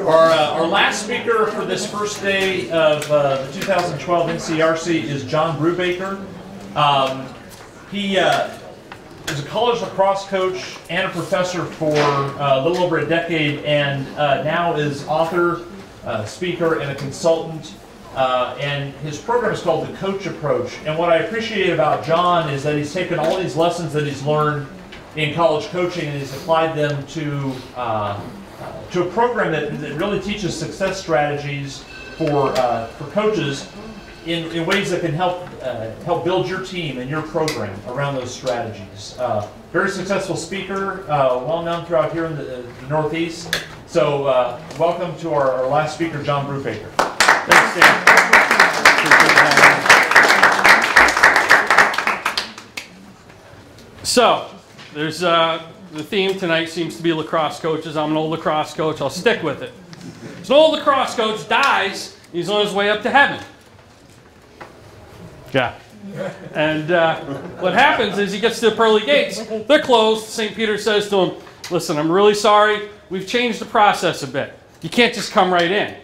Our last speaker for this first day of the 2012 NCRC is John Brubaker. He is a college lacrosse coach and a professor for a little over a decade, and now is author, speaker, and a consultant. And his program is called The Coach Approach. And what I appreciate about John is that he's taken all these lessons that he's learned in college coaching and he's applied them to a program that really teaches success strategies for coaches in ways that can help build your team and your program around those strategies. Very successful speaker, well known throughout here in the Northeast. So welcome to our last speaker, John Brubaker. Thanks, Dan. So, there's the theme tonight seems to be lacrosse coaches. I'm an old lacrosse coach. I'll stick with it. So, an old lacrosse coach dies. He's on his way up to heaven. Yeah. And what happens is he gets to the pearly gates. They're closed. St. Peter says to him, "Listen, I'm really sorry. We've changed the process a bit. You can't just come right in."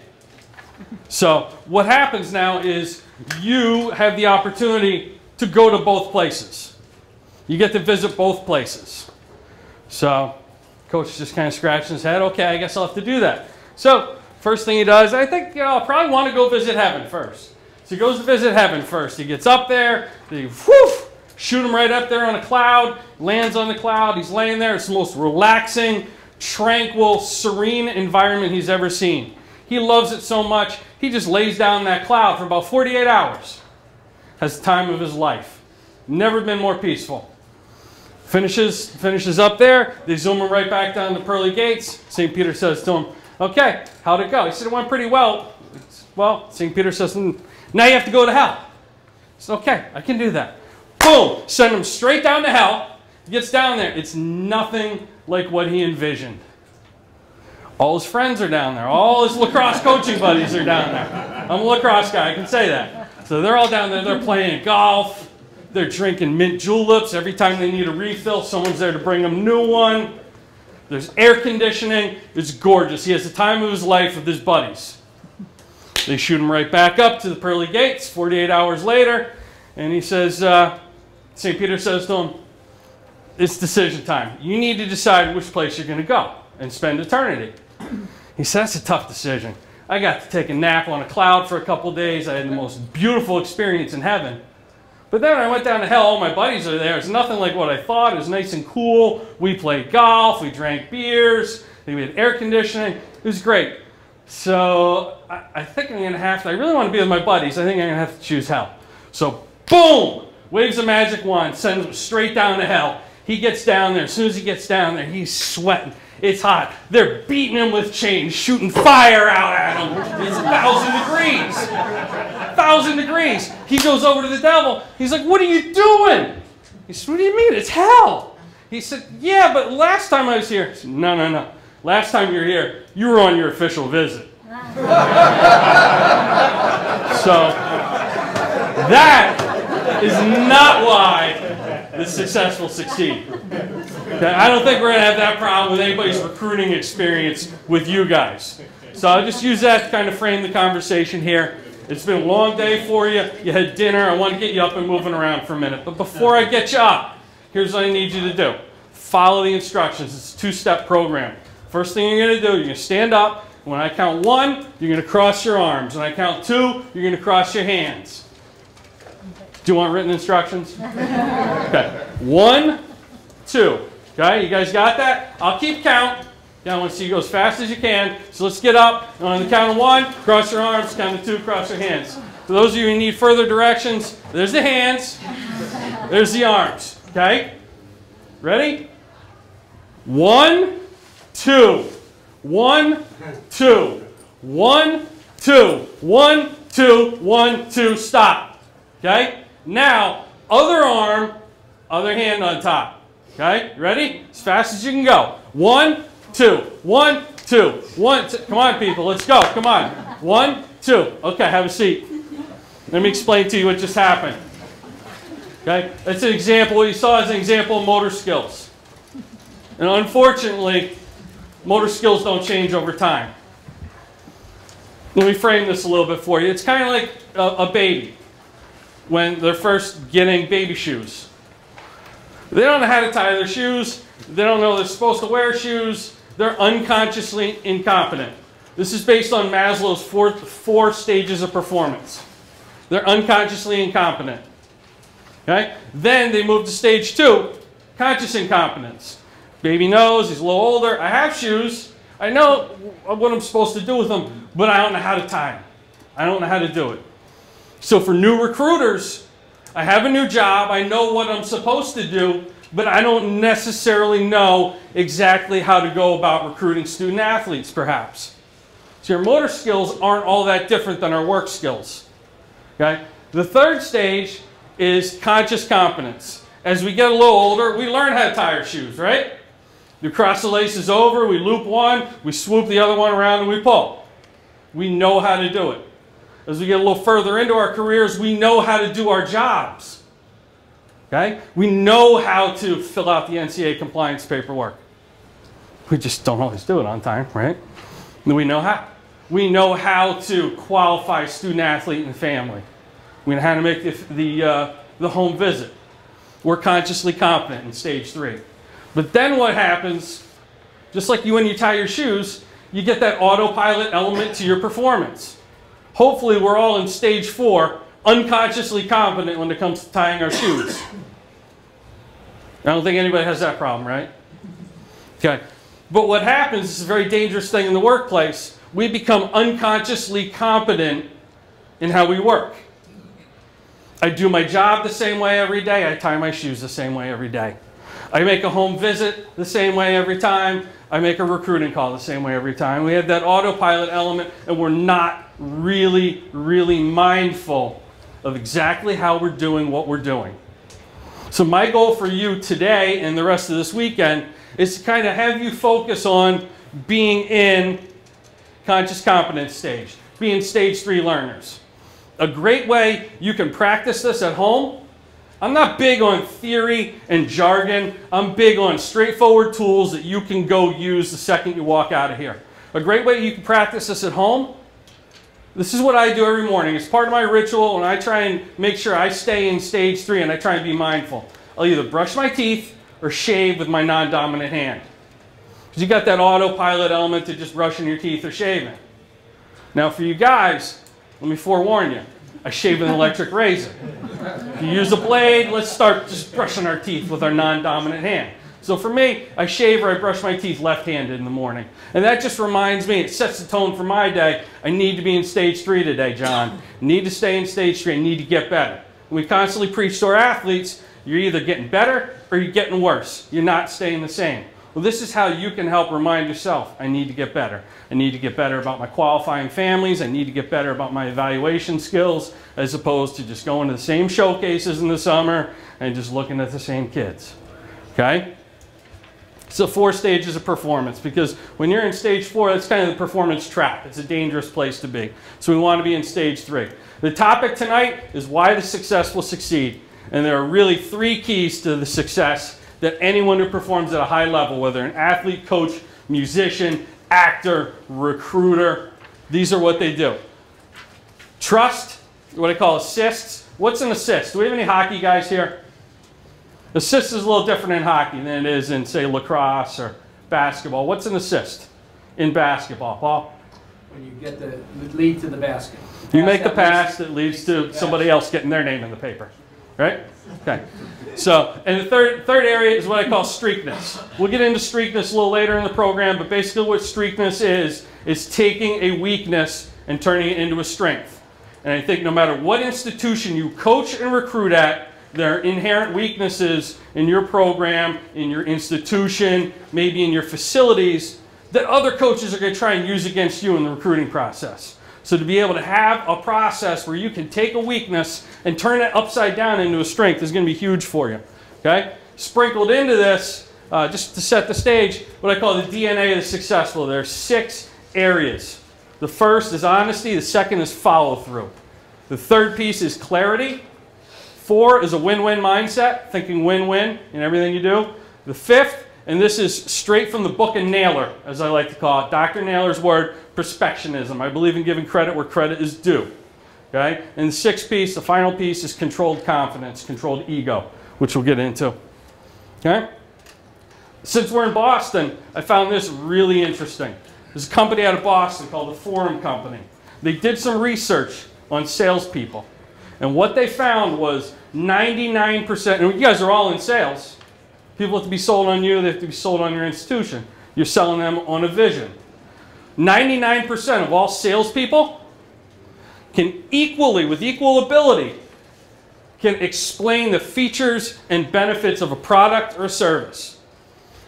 So what happens now is you have the opportunity to go to both places. You get to visit both places. So coach just kind of scratching his head. Okay, I guess I'll have to do that. So first thing he does, I think I'll probably want to go visit heaven first. So he goes to visit heaven first. He gets up there. They shoot him right up there on a cloud. Lands on the cloud. He's laying there. It's the most relaxing, tranquil, serene environment he's ever seen. He loves it so much, he just lays down in that cloud for about 48 hours. Has the time of his life. Never been more peaceful. Finishes up there. They zoom him right back down the pearly gates. St. Peter says to him, "Okay, how'd it go?" He said, "It went pretty well." Well, St. Peter says, "Now you have to go to hell." He said, "Okay, I can do that." Boom! Send him straight down to hell. He gets down there. It's nothing like what he envisioned. All his friends are down there. All his lacrosse coaching buddies are down there. I'm a lacrosse guy, I can say that. So they're all down there. They're playing golf. They're drinking mint juleps. Every time they need a refill, someone's there to bring them a new one. There's air conditioning. It's gorgeous. He has the time of his life with his buddies. They shoot him right back up to the pearly gates 48 hours later. And he says, St. Peter says to him, "It's decision time. You need to decide which place you're going to go and spend eternity." He said, "That's a tough decision. I got to take a nap on a cloud for a couple days. I had the most beautiful experience in heaven. But then when I went down to hell, all my buddies are there. It's nothing like what I thought. It was nice and cool. We played golf. We drank beers. We had air conditioning. It was great. So I think I'm going to have to, I really want to be with my buddies. I think I'm going to have to choose hell." So boom, waves a magic wand, sends him straight down to hell. He gets down there. As soon as he gets down there, he's sweating. It's hot. They're beating him with chains, shooting fire out at him. It's 1,000 degrees. 1,000 degrees. He goes over to the devil. He's like, "What are you doing?" He said, "What do you mean? It's hell." He said, "Yeah, but last time I was here." He said, No. Last time you were here, you were on your official visit." So that is not why the successful succeed. Okay, I don't think we're going to have that problem with anybody's recruiting experience with you guys. So I'll just use that to kind of frame the conversation here. It's been a long day for you. You had dinner. I want to get you up and moving around for a minute. But before I get you up, here's what I need you to do. Follow the instructions. It's a two-step program. First thing you're going to do, you're going to stand up. When I count 1, you're going to cross your arms. When I count 2, you're going to cross your hands. Do you want written instructions? Okay. 1, 2. Okay, you guys got that? I'll keep count. I want to see you go as fast as you can. So let's get up. On the count of 1, cross your arms. Count of 2, cross your hands. For those of you who need further directions, there's the hands. There's the arms. Okay? Ready? 1, 2. 1, 2. 1, 2. 1, 2. 1, 2. Stop. Okay? Now, other arm, other hand on top. Okay? Ready? As fast as you can go. 1, 2. 1, 2. 1, 2. Come on, people. Let's go. Come on. 1, 2. Okay, have a seat. Let me explain to you what just happened. Okay? That's an example. What you saw is an example of motor skills. And unfortunately, motor skills don't change over time. Let me frame this a little bit for you. It's kind of like a baby when they're first getting baby shoes. They don't know how to tie their shoes. They don't know they're supposed to wear shoes. They're unconsciously incompetent. This is based on Maslow's four stages of performance. They're unconsciously incompetent. Okay? Then they move to stage 2, conscious incompetence. Baby knows, he's a little older. I have shoes. I know what I'm supposed to do with them, but I don't know how to tie them. I don't know how to do it. So for new recruiters, I have a new job. I know what I'm supposed to do, but I don't necessarily know exactly how to go about recruiting student athletes, perhaps. So your motor skills aren't all that different than our work skills. Okay? The third stage is conscious competence. As we get a little older, we learn how to tie our shoes, right? We cross the laces over, we loop one, we swoop the other one around, and we pull. We know how to do it. As we get a little further into our careers, we know how to do our jobs. Okay? We know how to fill out the NCAA compliance paperwork. We just don't always do it on time, right? We know how. We know how to qualify student athlete and family. We know how to make the home visit. We're consciously competent in stage 3. But then what happens, just like when you tie your shoes, you get that autopilot element to your performance. Hopefully we're all in stage 4, unconsciously competent when it comes to tying our shoes. I don't think anybody has that problem, right? Okay. But what happens is a very dangerous thing in the workplace. We become unconsciously competent in how we work. I do my job the same way every day. I tie my shoes the same way every day. I make a home visit the same way every time. I make a recruiting call the same way every time. We have that autopilot element, and we're not really, really mindful of exactly how we're doing what we're doing. So my goal for you today and the rest of this weekend is to kind of have you focus on being in conscious competence stage, being stage 3 learners. A great way you can practice this at home. I'm not big on theory and jargon. I'm big on straightforward tools that you can go use the second you walk out of here. A great way you can practice this at home. This is what I do every morning. It's part of my ritual, and I try and make sure I stay in stage 3, and I try and be mindful. I'll either brush my teeth or shave with my non-dominant hand. Because you got that autopilot element to just brushing your teeth or shaving. Now for you guys, let me forewarn you, I shave with an electric razor. If you use a blade, let's start just brushing our teeth with our non-dominant hand. So for me, I shave or I brush my teeth left-handed in the morning. And that just reminds me, it sets the tone for my day. I need to be in stage 3 today, John. I need to stay in stage 3. I need to get better. We constantly preach to our athletes, you're either getting better or you're getting worse. You're not staying the same. Well, this is how you can help remind yourself, I need to get better. I need to get better about my qualifying families. I need to get better about my evaluation skills, as opposed to just going to the same showcases in the summer and just looking at the same kids. Okay? So 4 stages of performance, because when you're in stage 4, that's kind of the performance trap. It's a dangerous place to be. So we want to be in stage 3. The topic tonight is why the successful succeed. And there are really 3 keys to the success that anyone who performs at a high level, whether an athlete, coach, musician, actor, recruiter, these are what they do. Trust, what I call assists. What's an assist? Do we have any hockey guys here? Assist is a little different in hockey than it is in, say, lacrosse or basketball. What's an assist in basketball, Paul? When you get the lead to the basket. You make the pass that leads to somebody else getting their name in the paper, right? Okay. So, and the third area is what I call streakness. We'll get into streakness a little later in the program, but basically what streakness is taking a weakness and turning it into a strength. And I think no matter what institution you coach and recruit at, there are inherent weaknesses in your program, in your institution, maybe in your facilities, that other coaches are going to try and use against you in the recruiting process. So to be able to have a process where you can take a weakness and turn it upside down into a strength is going to be huge for you. Okay? Sprinkled into this, just to set the stage, what I call the DNA of the successful. There are 6 areas. The first is honesty. The second is follow-through. The third piece is clarity. 4 is a win-win mindset, thinking win-win in everything you do. The 5th, and this is straight from the book of Naylor, as I like to call it, Dr. Naylor's word, perfectionism. I believe in giving credit where credit is due. Okay? And the 6th piece, the final piece, is controlled confidence, controlled ego, which we'll get into. Okay? Since we're in Boston, I found this really interesting. There's a company out of Boston called the Forum Company. They did some research on salespeople. And what they found was 99%, and you guys are all in sales. People have to be sold on you, they have to be sold on your institution. You're selling them on a vision. 99% of all salespeople can equally, with equal ability, can explain the features and benefits of a product or a service.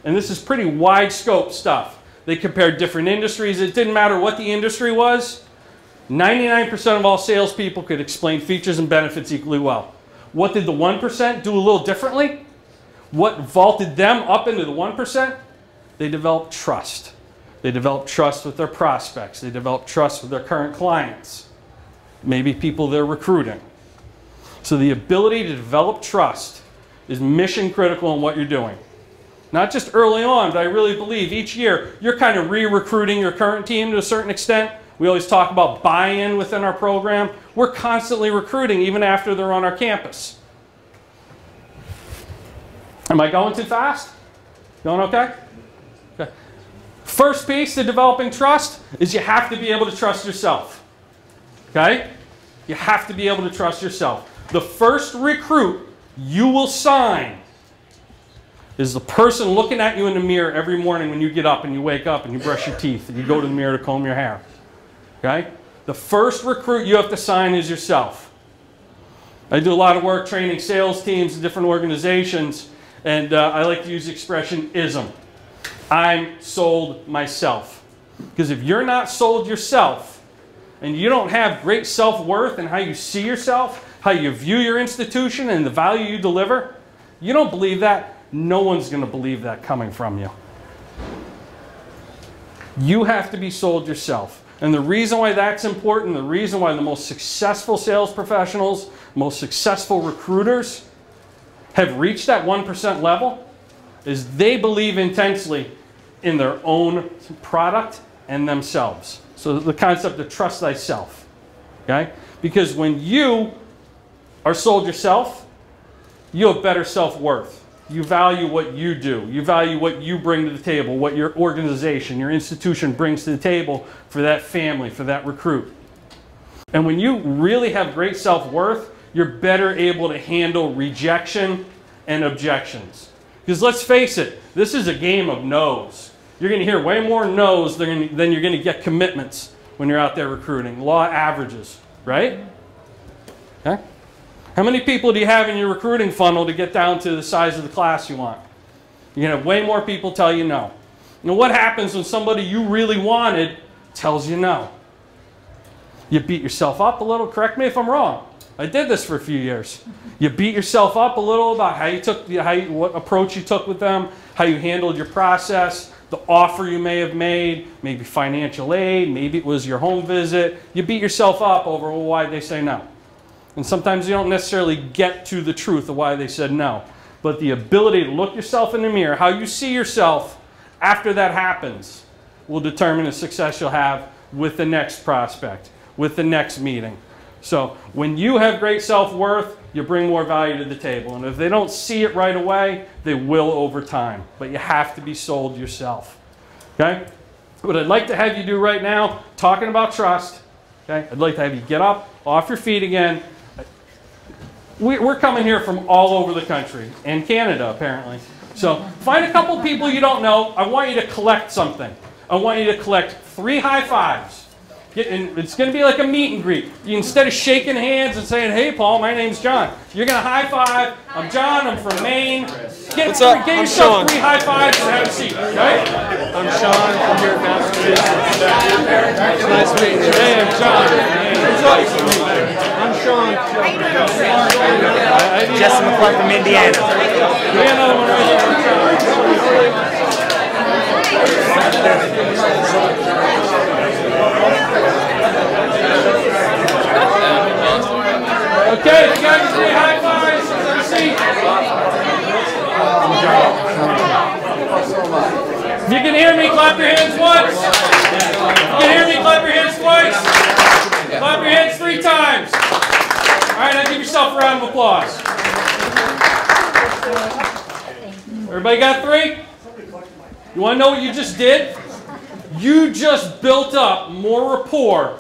And this is pretty wide scope stuff. They compared different industries. It didn't matter what the industry was. 99% of all salespeople could explain features and benefits equally well. What did the 1% do a little differently? What vaulted them up into the 1%? They developed trust. They developed trust with their prospects. They developed trust with their current clients. Maybe people they're recruiting. So the ability to develop trust is mission critical in what you're doing. Not just early on, but I really believe each year you're kind of re-recruiting your current team to a certain extent. We always talk about buy-in within our program. We're constantly recruiting even after they're on our campus. Am I going too fast? Going okay? Okay. First piece to developing trust is you have to be able to trust yourself. Okay? You have to be able to trust yourself. The first recruit you will sign is the person looking at you in the mirror every morning when you get up and you wake up and you brush your teeth and you go to the mirror to comb your hair. Okay? The first recruit you have to sign is yourself. I do a lot of work training sales teams in different organizations, and I like to use the expression ism. I'm sold myself. Because if you're not sold yourself, and you don't have great self-worth in how you see yourself, how you view your institution and the value you deliver, you don't believe that, no one's going to believe that coming from you. You have to be sold yourself. And the reason why that's important, the reason why the most successful sales professionals, most successful recruiters have reached that 1% level is they believe intensely in their own product and themselves. So the concept of trust thyself. Okay? Because when you are sold yourself, you have better self-worth. You value what you do. You value what you bring to the table, what your organization, your institution brings to the table for that family, for that recruit. And when you really have great self-worth, you're better able to handle rejection and objections. Because let's face it, this is a game of no's. You're going to hear way more no's than you're going to get commitments when you're out there recruiting. Law averages, right? Okay? How many people do you have in your recruiting funnel to get down to the size of the class you want? You're going to have way more people tell you no. Now what happens when somebody you really wanted tells you no? You beat yourself up a little. Correct me if I'm wrong. I did this for a few years. You beat yourself up a little about how you took, what approach you took with them, how you handled your process, the offer you may have made, maybe financial aid, maybe it was your home visit. You beat yourself up over why they say no. And sometimes you don't necessarily get to the truth of why they said no. But the ability to look yourself in the mirror, how you see yourself after that happens, will determine the success you'll have with the next prospect, with the next meeting. So when you have great self-worth, you bring more value to the table. And if they don't see it right away, they will over time. But you have to be sold yourself. Okay? What I'd like to have you do right now, talking about trust, okay? I'd like to have you get up, off your feet again. We're coming here from all over the country, and Canada apparently. So find a couple people you don't know. I want you to collect something. I want you to collect 3 high fives. And it's going to be like a meet and greet. Instead of shaking hands and saying, "Hey, Paul, my name's John," you're going to high five. "I'm John. I'm from Maine." Get yourself 3 high fives and have a seat. Okay? I'm Sean from here in Massachusetts. Nice meeting you. Hey, I'm John. I'm Sean. Jesse McClure from Indiana. Give me another one right there. Okay, you got your 3 high fives. If you can hear me, clap your hands once. If you can hear me, clap your hands twice. Clap your hands 3 times. All right, now give yourself a round of applause. Everybody got 3? You want to know what you just did? You just built up more rapport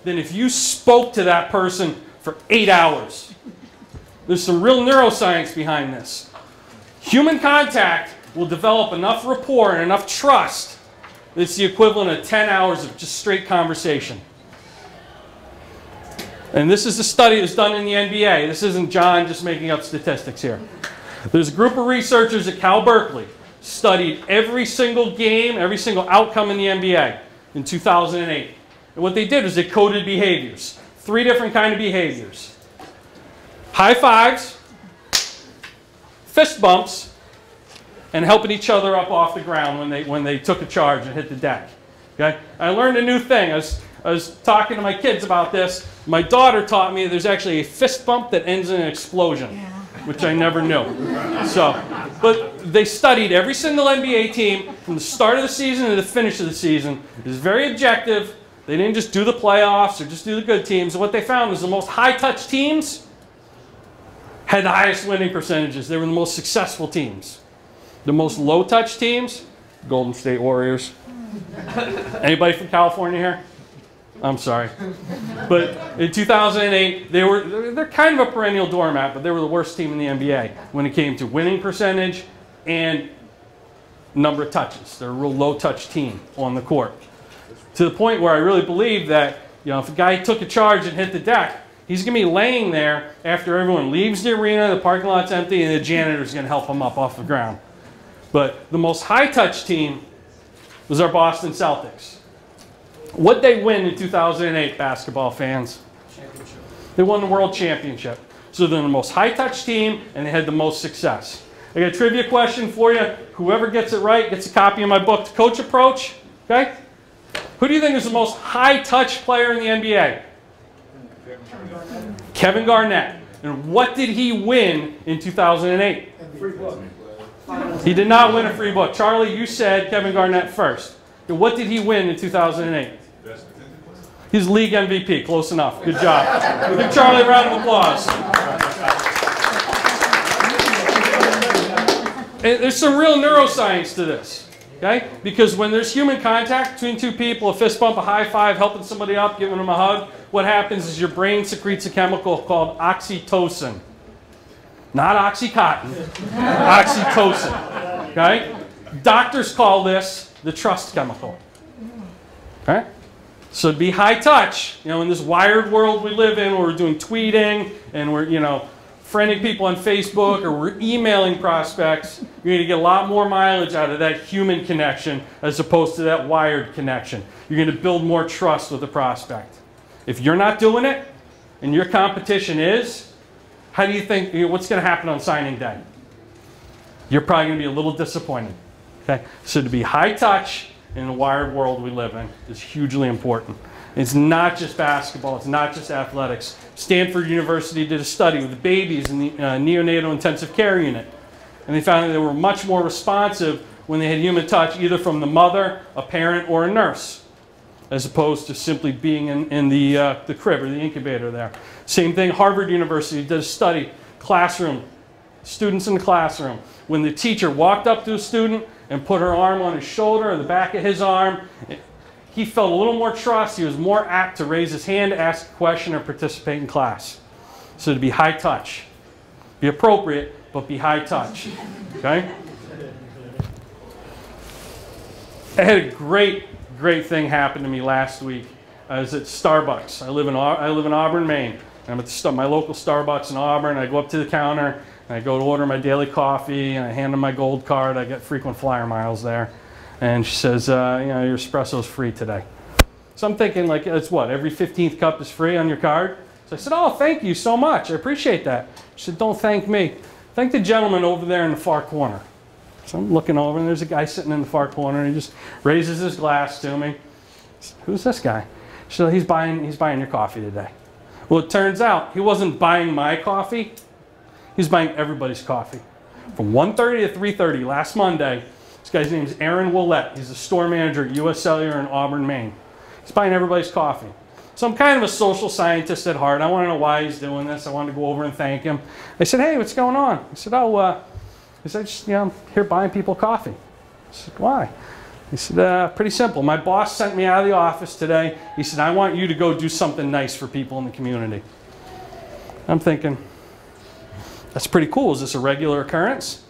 than if you spoke to that person for 8 hours. There's some real neuroscience behind this. Human contact will develop enough rapport and enough trust that it's the equivalent of 10 hours of just straight conversation. And this is a study that's done in the NBA. This isn't John just making up statistics here. There's a group of researchers at Cal Berkeley studied every single game, every single outcome in the NBA in 2008. And what they did was they coded behaviors. 3 different kinds of behaviors. High fives, fist bumps, and helping each other up off the ground when they took a charge and hit the deck. Okay? I learned a new thing. I was talking to my kids about this. My daughter taught me there's actually a fist bump that ends in an explosion, which I never knew. But they studied every single NBA team from the start of the season to the finish of the season. It was very objective. They didn't just do the playoffs or just do the good teams. And what they found was the most high-touch teams had the highest winning percentages. They were the most successful teams. The most low-touch teams, Golden State Warriors. Anybody from California here? I'm sorry. But in 2008, they're kind of a perennial doormat, but they were the worst team in the NBA when it came to winning percentage and number of touches. They're a real low-touch team on the court. To the point where I really believe that, if a guy took a charge and hit the deck, he's going to be laying there after everyone leaves the arena, the parking lot's empty, and the janitor's going to help him up off the ground. But the most high-touch team was our Boston Celtics. What'd they win in 2008, basketball fans? Championship. They won the World Championship. So they're the most high-touch team, and they had the most success. I got a trivia question for you. Whoever gets it right gets a copy of my book, The Coach Approach. Okay? Who do you think is the most high-touch player in the NBA? Kevin Garnett. And what did he win in 2008? Free book. He did not win a free book. Charlie, you said Kevin Garnett first. And what did he win in 2008? He's league MVP. Close enough. Good job. Give Charlie a round of applause. And there's some real neuroscience to this. Okay? Because when there's human contact between 2 people, a fist bump, a high five, helping somebody up, giving them a hug, what happens is your brain secretes a chemical called oxytocin. Not Oxycontin. Oxytocin. Okay? Doctors call this the trust chemical. Okay? So to be high touch, in this wired world we live in where we're doing tweeting and we're, friending people on Facebook or we're emailing prospects, you're going to get a lot more mileage out of that human connection as opposed to that wired connection. You're going to build more trust with the prospect. If you're not doing it and your competition is, how do you think, what's going to happen on signing day? You're probably going to be a little disappointed. Okay? So to be high touch in the wired world we live in is hugely important. It's not just basketball. It's not just athletics. Stanford University did a study with the babies in the neonatal intensive care unit. And they found that they were much more responsive when they had human touch, either from the mother, a parent, or a nurse, as opposed to simply being in the crib or the incubator there. Same thing, Harvard University did a study, classroom, students in the classroom. When the teacher walked up to a student and put her arm on his shoulder or the back of his arm, he felt a little more trust. He was more apt to raise his hand, ask a question, or participate in class. So to be high touch. Be appropriate, but be high touch. Okay? I had a great thing happen to me last week. I was at Starbucks. I live in Auburn, Maine. I'm at my local Starbucks in Auburn. I go up to the counter, and I go to order my daily coffee, and I hand them my gold card. I get frequent flyer miles there. And she says, your espresso's free today. So I'm thinking, it's what, every 15th cup is free on your card? So I said, oh, thank you so much. I appreciate that. She said, don't thank me. Thank the gentleman over there in the far corner. So I'm looking over, and there's a guy sitting in the far corner, and he just raises his glass to me. Said, who's this guy? She said, he's buying your coffee today. Well, it turns out he wasn't buying my coffee. He's buying everybody's coffee. From 1:30 to 3:30 last Monday, This guy's name is Aaron Willett. He's a store manager at U.S. Cellular in Auburn, Maine. He's buying everybody's coffee. So I'm kind of a social scientist at heart. I want to know why he's doing this. I wanted to go over and thank him. I said, hey, what's going on? He said, just, I'm here buying people coffee. I said, why? He said, pretty simple. My boss sent me out of the office today. He said, I want you to go do something nice for people in the community. I'm thinking, that's pretty cool. Is this a regular occurrence?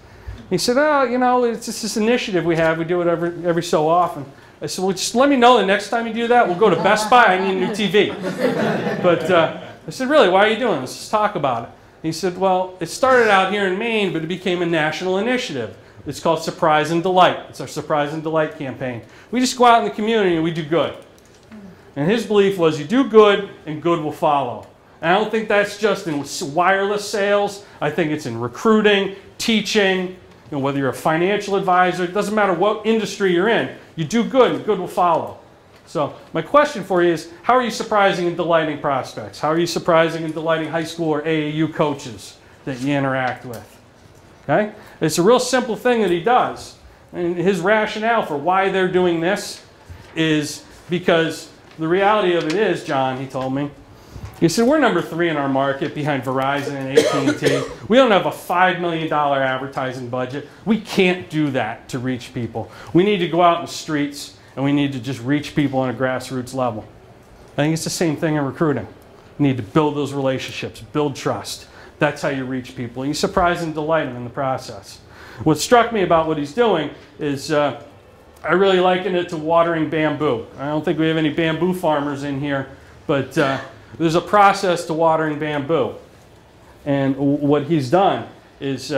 He said, oh, it's just this initiative we have. We do it every so often. I said, well, just let me know the next time you do that. We'll go to Best Buy. I need a new TV. But I said, really, why are you doing this? Let's talk about it. He said, well, it started out here in Maine, but it became a national initiative. It's called Surprise and Delight. It's our Surprise and Delight campaign. We just go out in the community and we do good. And his belief was you do good and good will follow. And I don't think that's just in wireless sales. I think it's in recruiting, teaching, whether you're a financial advisor. It doesn't matter what industry you're in. You do good and good will follow. So my question for you is, how are you surprising and delighting prospects? How are you surprising and delighting high school or AAU coaches that you interact with? Okay? It's a real simple thing that he does. And his rationale for why they're doing this is because the reality of it is, John, he told me, he said, we're number 3 in our market behind Verizon and AT&T. We don't have a $5 million advertising budget. We can't do that to reach people. We need to go out in the streets and we need to just reach people on a grassroots level. I think it's the same thing in recruiting. You need to build those relationships, build trust. That's how you reach people. You surprise and delight them in the process. What struck me about what he's doing is I really liken it to watering bamboo. I don't think we have any bamboo farmers in here, but there's a process to watering bamboo. And what he's done is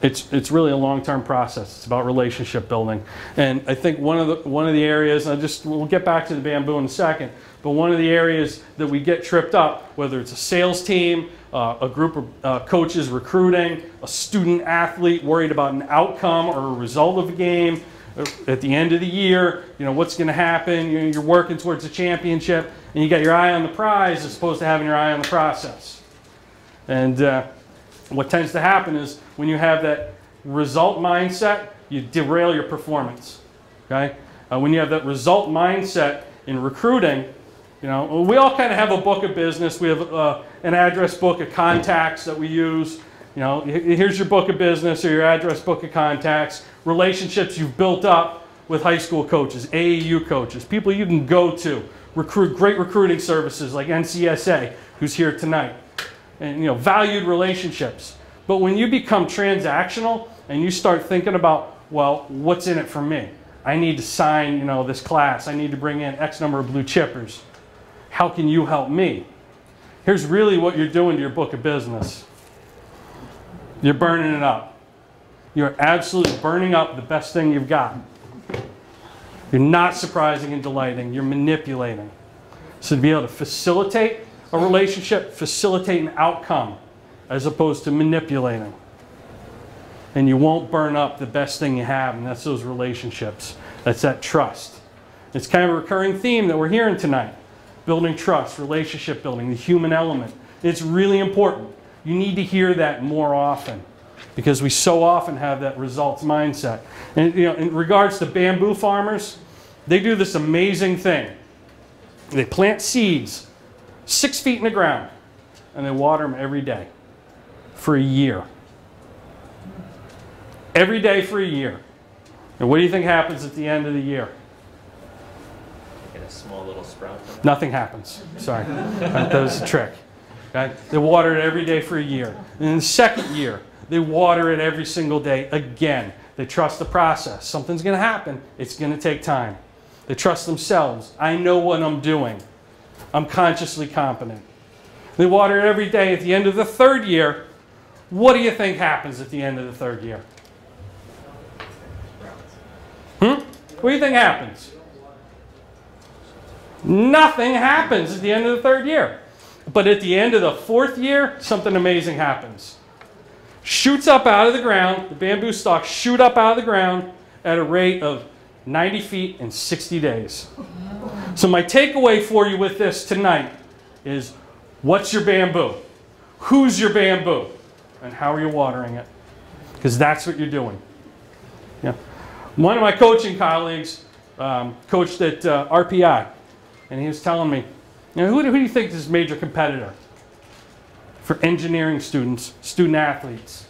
it's really a long-term process. It's about relationship building. And I think one of the areas, we'll get back to the bamboo in a second, but one of the areas that we get tripped up, whether it's a sales team, a group of coaches recruiting, a student athlete worried about an outcome or a result of a game, at the end of the year, what's going to happen, you're working towards a championship, and you got your eye on the prize as opposed to having your eye on the process. And what tends to happen is when you have that result mindset, you derail your performance. Okay? When you have that result mindset in recruiting, we all kind of have a book of business. We have an address book of contacts that we use. Here's your book of business or your address book of contacts, relationships you've built up with high school coaches, AAU coaches, people you can go to, great recruiting services like NCSA, who's here tonight, and valued relationships. But when you become transactional and you start thinking about, well, what's in it for me? I need to sign, this class. I need to bring in X number of blue chippers. How can you help me? Here's really what you're doing to your book of business. You're burning it up. You're absolutely burning up the best thing you've got. You're not surprising and delighting. You're manipulating. So to be able to facilitate a relationship, facilitate an outcome, as opposed to manipulating. And you won't burn up the best thing you have, and that's those relationships. That's that trust. It's kind of a recurring theme that we're hearing tonight. Building trust, relationship building, the human element. It's really important. You need to hear that more often because we so often have that results mindset. And in regards to bamboo farmers, they do this amazing thing. They plant seeds 6 feet in the ground and they water them every day for a year. Every day for a year. And what do you think happens at the end of the year? Get a small little sprout. Nothing happens. Sorry. That was a trick. Okay? They water it every day for a year. And in the second year, they water it every single day again. They trust the process. Something's going to happen. It's going to take time. They trust themselves. I know what I'm doing. I'm consciously competent. They water it every day. At the end of the third year, what do you think happens at the end of the third year? What do you think happens? Nothing happens at the end of the third year. But at the end of the fourth year, something amazing happens. Shoots up out of the ground, the bamboo stalks shoot up out of the ground at a rate of 90 feet in 60 days. So my takeaway for you with this tonight is, what's your bamboo? Who's your bamboo? And how are you watering it? Because that's what you're doing. Yeah. One of my coaching colleagues coached at RPI, and he was telling me, who do you think is his major competitor for engineering students, student athletes?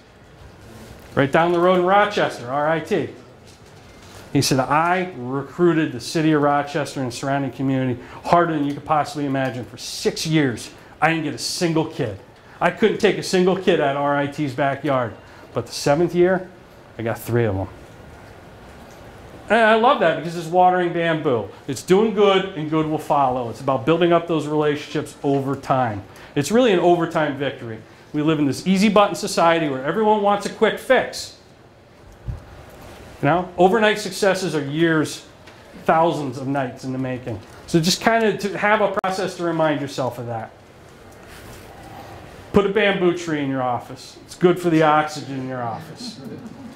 Right down the road in Rochester, RIT. He said, I recruited the city of Rochester and surrounding community harder than you could possibly imagine for 6 years. I didn't get a single kid. I couldn't take a single kid out of RIT's backyard. But the 7th year, I got 3 of them. And I love that because it's watering bamboo. It's doing good and good will follow. It's about building up those relationships over time. It's really an overtime victory. We live in this easy button society where everyone wants a quick fix. You know, overnight successes are years, thousands of nights in the making. So just kind of to have a process to remind yourself of that. Put a bamboo tree in your office. It's good for the oxygen in your office.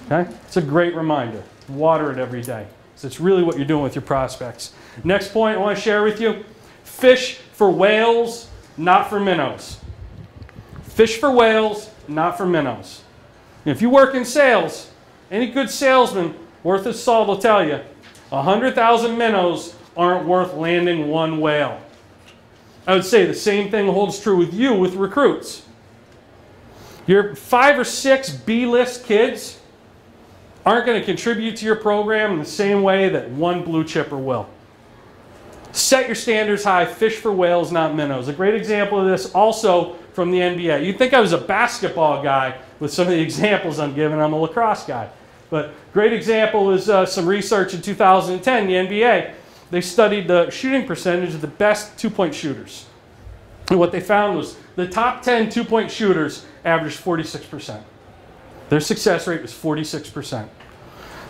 Okay? It's a great reminder. Water it every day. So it's really what you're doing with your prospects. Next point I want to share with you. Fish for whales, not for minnows. Fish for whales, not for minnows. If you work in sales, any good salesman worth his salt will tell you 100,000 minnows aren't worth landing 1 whale. I would say the same thing holds true with you with recruits. Your 5 or 6 B-list kids aren't going to contribute to your program in the same way that 1 blue chipper will. Set your standards high. Fish for whales, not minnows. A great example of this also from the NBA. You'd think I was a basketball guy with some of the examples I'm giving. I'm a lacrosse guy. But great example is some research in 2010, the NBA. They studied the shooting percentage of the best 2-point shooters. And what they found was the top 10 2-point shooters averaged 46%. Their success rate was 46%.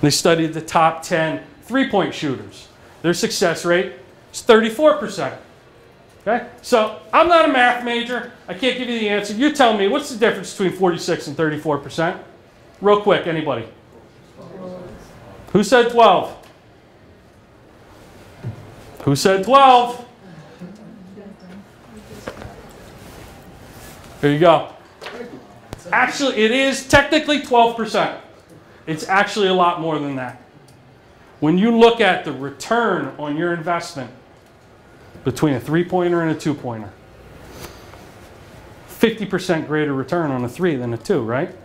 They studied the top 10 3-point shooters. Their success rate is 34%. Okay? So I'm not a math major. I can't give you the answer. You tell me, what's the difference between 46 and 34%? Real quick, anybody? Who said 12? Who said 12? There you go. Actually, it is technically 12%. It's actually a lot more than that. When you look at the return on your investment between a 3-pointer and a 2-pointer, 50% greater return on a 3 than a 2, right?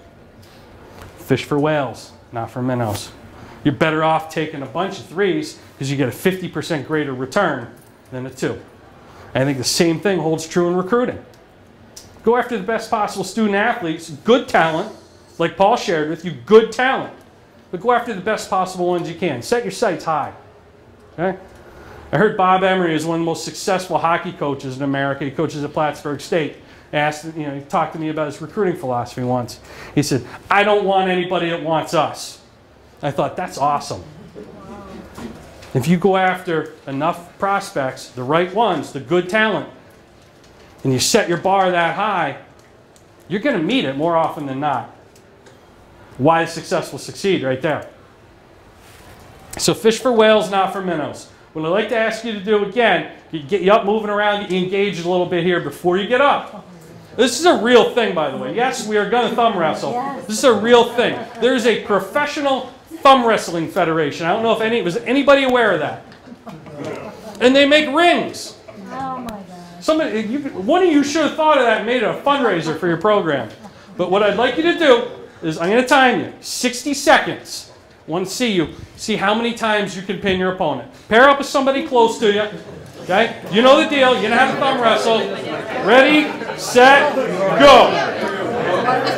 Fish for whales, not for minnows. You're better off taking a bunch of 3s because you get a 50% greater return than a 2. I think the same thing holds true in recruiting. Go after the best possible student athletes, good talent, like Paul shared with you, good talent. But go after the best possible ones you can. Set your sights high. Okay? I heard Bob Emery is one of the most successful hockey coaches in America. He coaches at Plattsburgh State. He talked to me about his recruiting philosophy once. He said, I don't want anybody that wants us. I thought, that's awesome. If you go after enough prospects, the right ones, the good talent, and you set your bar that high, you're going to meet it more often than not. Why the success will succeed right there. So fish for whales, not for minnows. What I'd like to ask you to do again, get you up moving around, get you engaged a little bit here before you get up. This is a real thing, by the way. Yes, we are going to thumb wrestle. This is a real thing. There is a professional thumb wrestling federation. I don't know if was anybody aware of that. And they make rings. Oh my God. One of you should have thought of that and made it a fundraiser for your program. But what I'd like you to do is I'm going to time you. 60 seconds. I want to see how many times you can pin your opponent. Pair up with somebody close to you. Okay? You know the deal. You're going to have a thumb wrestle. Ready, set, go.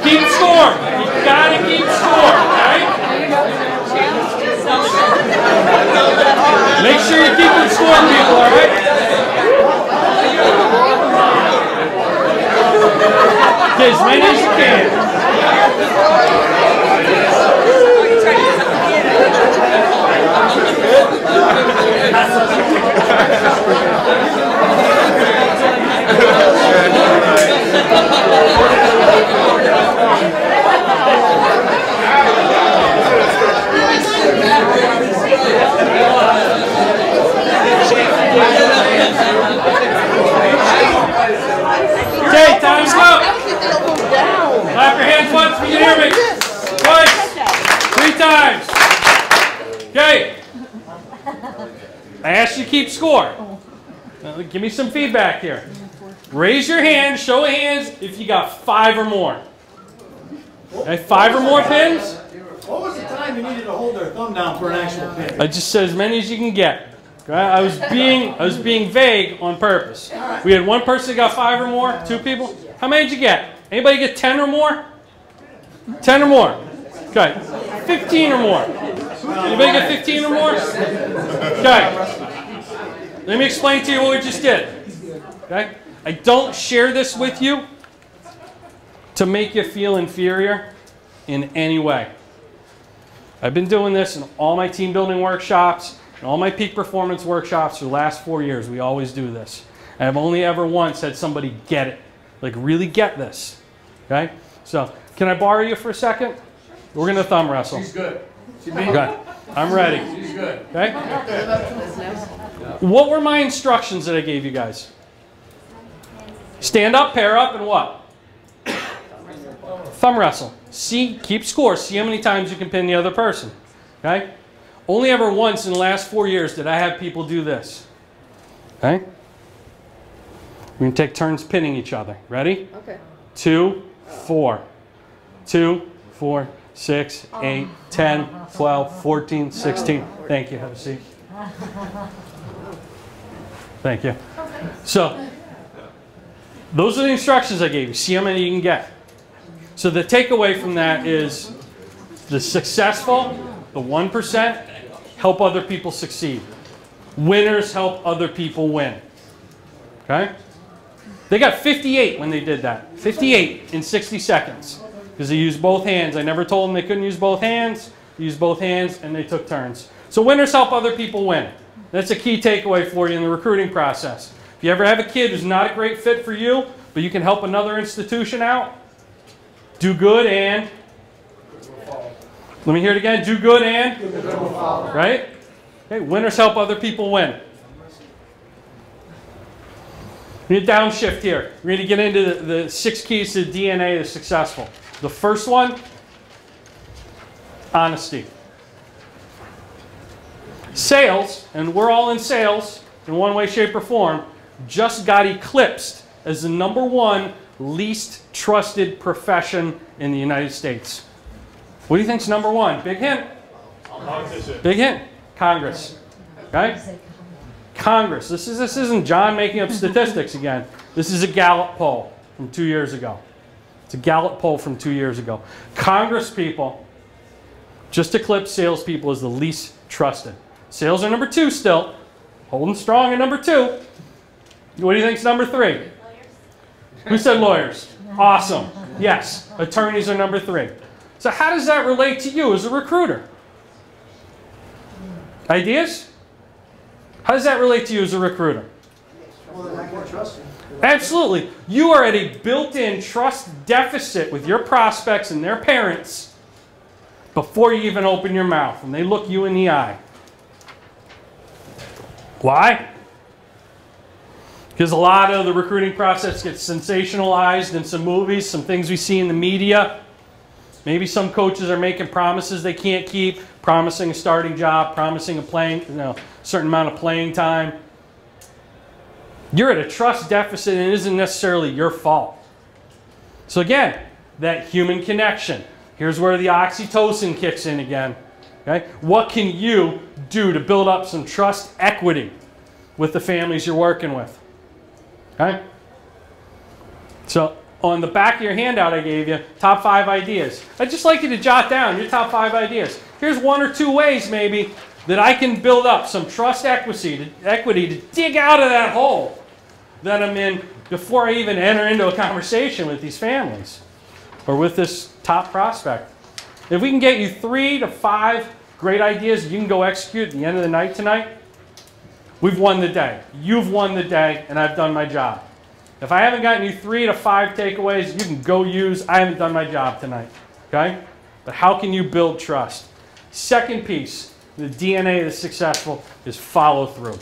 Keep score. You got to keep score. Okay? Make sure you're keeping score, people, all right? Okay, as many as you can. Okay, time's up. Clap your hands once if you can hear me. I asked you to keep score. Now, give me some feedback here. Raise your hand, show of hands, if you got 5 or more. Okay, 5 or more pins? What was the time you needed to hold their thumb down for an actual pin? I just said as many as you can get. Okay? I was being vague on purpose. We had one person that got 5 or more, 2 people. How many did you get? Anybody get 10 or more? 10 or more. Okay. 15 or more. Anybody get 15 or more? Okay. Let me explain to you what we just did. Okay? I don't share this with you to make you feel inferior in any way. I've been doing this in all my team building workshops and all my peak performance workshops for the last 4 years. We always do this. And I've only ever once had somebody get it. Like, really get this. Okay? So, can I borrow you for a second? We're going to thumb wrestle. She's good. Okay. I'm ready. She's good. Okay? What were my instructions that I gave you guys? Stand up, pair up, and what? Thumb wrestle. See, keep score. See how many times you can pin the other person. Okay? Only ever once in the last 4 years did I have people do this. Okay? We're going to take turns pinning each other. Ready? Okay. 2, 4. 2, 4, 6, 8, 10, 12, 14, 16. Thank you. Have a seat. Thank you. So, those are the instructions I gave you. See how many you can get. So the takeaway from that is the successful, the 1%, help other people succeed. Winners help other people win. Okay? They got 58 when they did that. 58 in 60 seconds. Because they used both hands. I never told them they couldn't use both hands. They used both hands and they took turns. So winners help other people win. That's a key takeaway for you in the recruiting process. If you ever have a kid who's not a great fit for you, but you can help another institution out, do good and, let me hear it again, do good and, right? Okay, winners help other people win. We need a downshift here. We're going to get into the 6 keys to the DNA of the successful. The first one, honesty. Sales, and we're all in sales in one way, shape, or form, just got eclipsed as the #1 least trusted profession in the United States. What do you think's #1? Big hint. Big hint. Congress. Okay? Congress. This isn't John making up statistics again. This is a Gallup poll from 2 years ago. It's a Gallup poll from 2 years ago. Congress people just eclipsed salespeople as the least trusted. Sales are #2 still. Holding strong at #2. What do you think's #3? Lawyers. Who said lawyers? Awesome. Yes. Attorneys are #3. So how does that relate to you as a recruiter? Ideas? How does that relate to you as a recruiter? Well, they're not going to trust you. Absolutely. You are at a built-in trust deficit with your prospects and their parents before you even open your mouth and they look you in the eye. Why? Because a lot of the recruiting process gets sensationalized in some movies, some things we see in the media. Maybe some coaches are making promises they can't keep, promising a starting job, promising a certain amount of playing time. You're at a trust deficit and it isn't necessarily your fault. So again, that human connection. Here's where the oxytocin kicks in again. Okay? What can you do to build up some trust equity with the families you're working with? Okay? So on the back of your handout I gave you, top 5 ideas. I'd just like you to jot down your top 5 ideas. Here's 1 or 2 ways maybe that I can build up some trust equity to dig out of that hole that I'm in before I even enter into a conversation with these families or with this top prospect. If we can get you 3 to 5 great ideas you can go execute at the end of the night tonight, we've won the day. You've won the day, and I've done my job. If I haven't gotten you 3 to 5 takeaways you can go use, I haven't done my job tonight. Okay? But how can you build trust? Second piece, the DNA of the successful is follow through.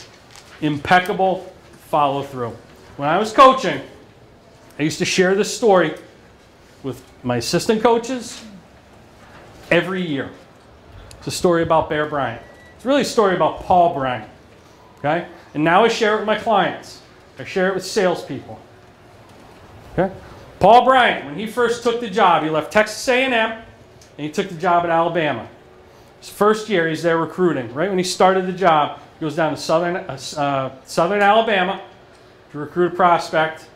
Impeccable follow through. When I was coaching, I used to share this story with my assistant coaches every year. It's a story about Bear Bryant. It's really a story about Paul Bryant. Okay? And now I share it with my clients. I share it with salespeople. Okay? Paul Bryant, when he first took the job, he left Texas A&M and he took the job at Alabama. His first year, he's there recruiting. Right when he started the job, he goes down to southern Alabama to recruit a prospect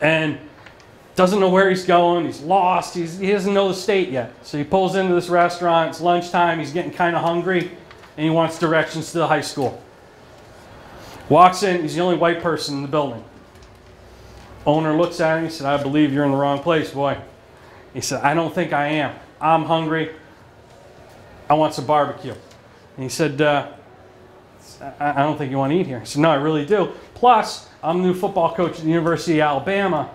and doesn't know where he's going. He's lost. He doesn't know the state yet. So he pulls into this restaurant. It's lunchtime. He's getting kind of hungry and he wants directions to the high school. Walks in. He's the only white person in the building. Owner looks at him. He said, I believe you're in the wrong place, boy. He said, I don't think I am. I'm hungry. I want some barbecue. And he said, I don't think you want to eat here. He said, no, I really do. Plus, I'm the new football coach at the University of Alabama,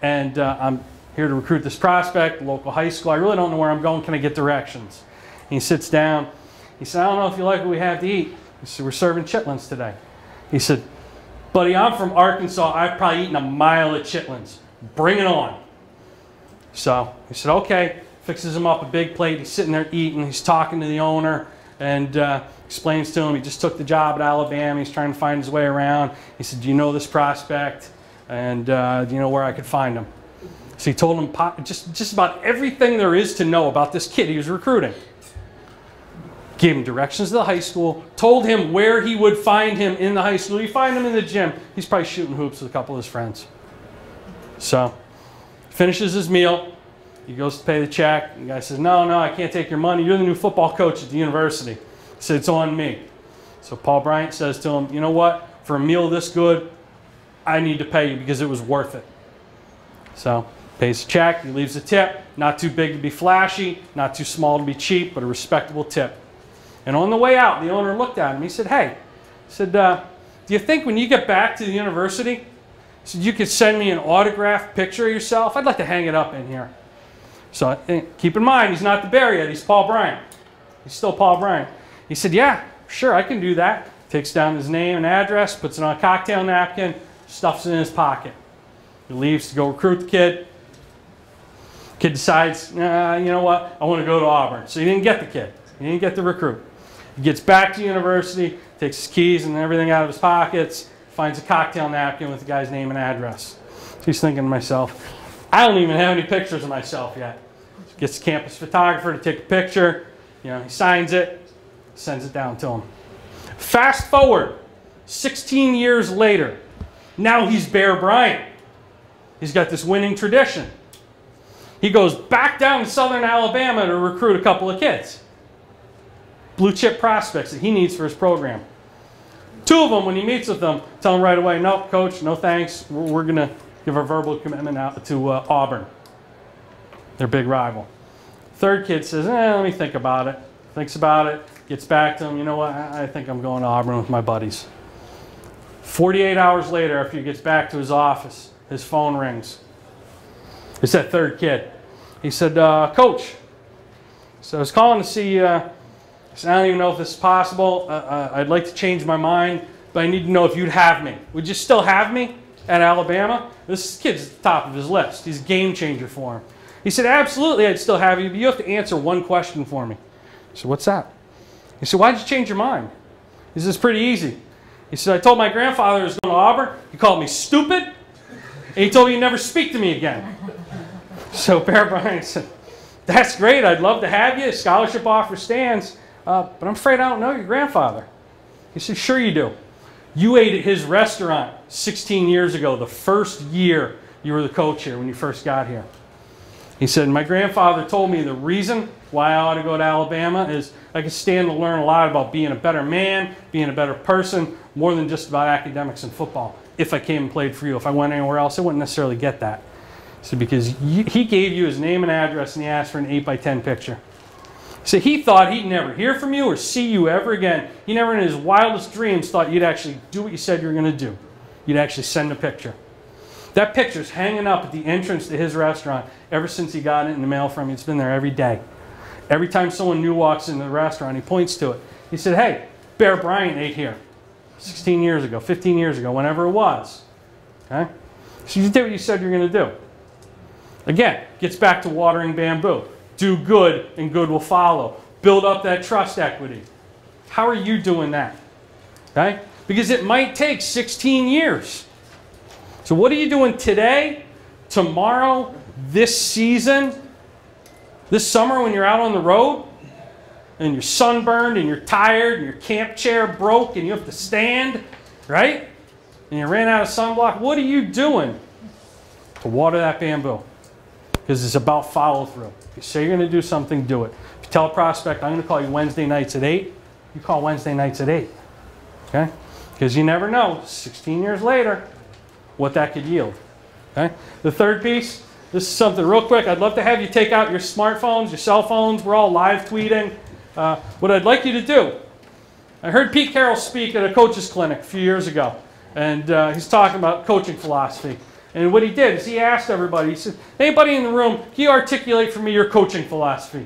and I'm here to recruit this prospect, local high school. I really don't know where I'm going. Can I get directions? And he sits down. He said, I don't know if you like what we have to eat. He said, we're serving chitlins today. He said, buddy, I'm from Arkansas. I've probably eaten a mile of chitlins. Bring it on. So he said, okay. Fixes him up a big plate. He's sitting there eating. He's talking to the owner and explains to him he just took the job at Alabama. He's trying to find his way around. He said, do you know this prospect? And do you know where I could find him? So he told him just about everything there is to know about this kid he was recruiting. Gave him directions to the high school. Told him where he would find him in the high school. He'd find him in the gym. He's probably shooting hoops with a couple of his friends. So finishes his meal. He goes to pay the check. The guy says, no, I can't take your money. You're the new football coach at the university. He said, it's on me. So Paul Bryant says to him, you know what? For a meal this good, I need to pay you because it was worth it. So pays the check. He leaves a tip. Not too big to be flashy. Not too small to be cheap, but a respectable tip. And on the way out, the owner looked at him. He said, hey, do you think when you get back to the university, he said, you could send me an autographed picture of yourself? I'd like to hang it up in here. So keep in mind, he's not the bear yet. He's Paul Bryant. He's still Paul Bryant. He said, yeah, sure, I can do that. Takes down his name and address, puts it on a cocktail napkin, stuffs it in his pocket. He leaves to go recruit the kid. Kid decides, you know what, I want to go to Auburn. So he didn't get the kid. He didn't get the recruit. He gets back to university, takes his keys and everything out of his pockets, finds a cocktail napkin with the guy's name and address. So he's thinking to himself, I don't even have any pictures of myself yet. Gets the campus photographer to take a picture. You know, he signs it, sends it down to him. Fast forward, 16 years later, now he's Bear Bryant. He's got this winning tradition. He goes back down to southern Alabama to recruit a couple of kids. Blue chip prospects that he needs for his program. Two of them, when he meets with them, tell him right away, no, coach, no thanks. We're going to give a verbal commitment out to Auburn, their big rival. Third kid says, let me think about it. Thinks about it, gets back to him. You know what, I think I'm going to Auburn with my buddies. 48 hours later, after he gets back to his office, his phone rings. It's that third kid. He said, Coach, so I was calling to see you. I said, I don't even know if this is possible. I'd like to change my mind, but I need to know if you'd have me. Would you still have me at Alabama? This kid's at the top of his list. He's a game changer for him. He said, absolutely, I'd still have you, but you have to answer one question for me. I said, what's that? He said, why'd you change your mind? He said, it's pretty easy. He said, I told my grandfather I was going to Auburn. He called me stupid, and he told me he'd never speak to me again. So Bear Bryant said, that's great. I'd love to have you. Scholarship offer stands, but I'm afraid I don't know your grandfather. He said, sure you do. You ate at his restaurant 16 years ago, the first year you were the coach here when you first got here. He said, my grandfather told me the reason why I ought to go to Alabama is I could stand to learn a lot about being a better man, being a better person, more than just about academics and football. If I came and played for you, if I went anywhere else, I wouldn't necessarily get that. So because he gave you his name and address and he asked for an 8x10 picture. So he thought he'd never hear from you or see you ever again. He never in his wildest dreams thought you'd actually do what you said you were going to do. You'd actually send a picture. That picture's hanging up at the entrance to his restaurant ever since he got it in the mail from you. It's been there every day. Every time someone new walks into the restaurant, he points to it. He said, hey, Bear Bryant ate here 16 years ago, 15 years ago, whenever it was. Okay? So you did what you said you were going to do. Again, gets back to watering bamboo. Do good and good will follow. Build up that trust equity. How are you doing that? Okay? because it might take 16 years. So what are you doing today, tomorrow, this season, this summer when you're out on the road and you're sunburned and you're tired and your camp chair broke and you have to stand, right? And you ran out of sunblock. What are you doing to water that bamboo? Because it's about follow through. If you say you're going to do something, do it. If you tell a prospect, I'm going to call you Wednesday nights at 8, you call Wednesday nights at 8. Okay? Because you never know, 16 years later, what that could yield. Okay? The third piece, this is something real quick. I'd love to have you take out your smartphones, your cell phones. We're all live tweeting. What I'd like you to do, I heard Pete Carroll speak at a coach's clinic a few years ago. And he's talking about coaching philosophy. And what he did is he asked everybody, he said, anybody in the room, can you articulate for me your coaching philosophy?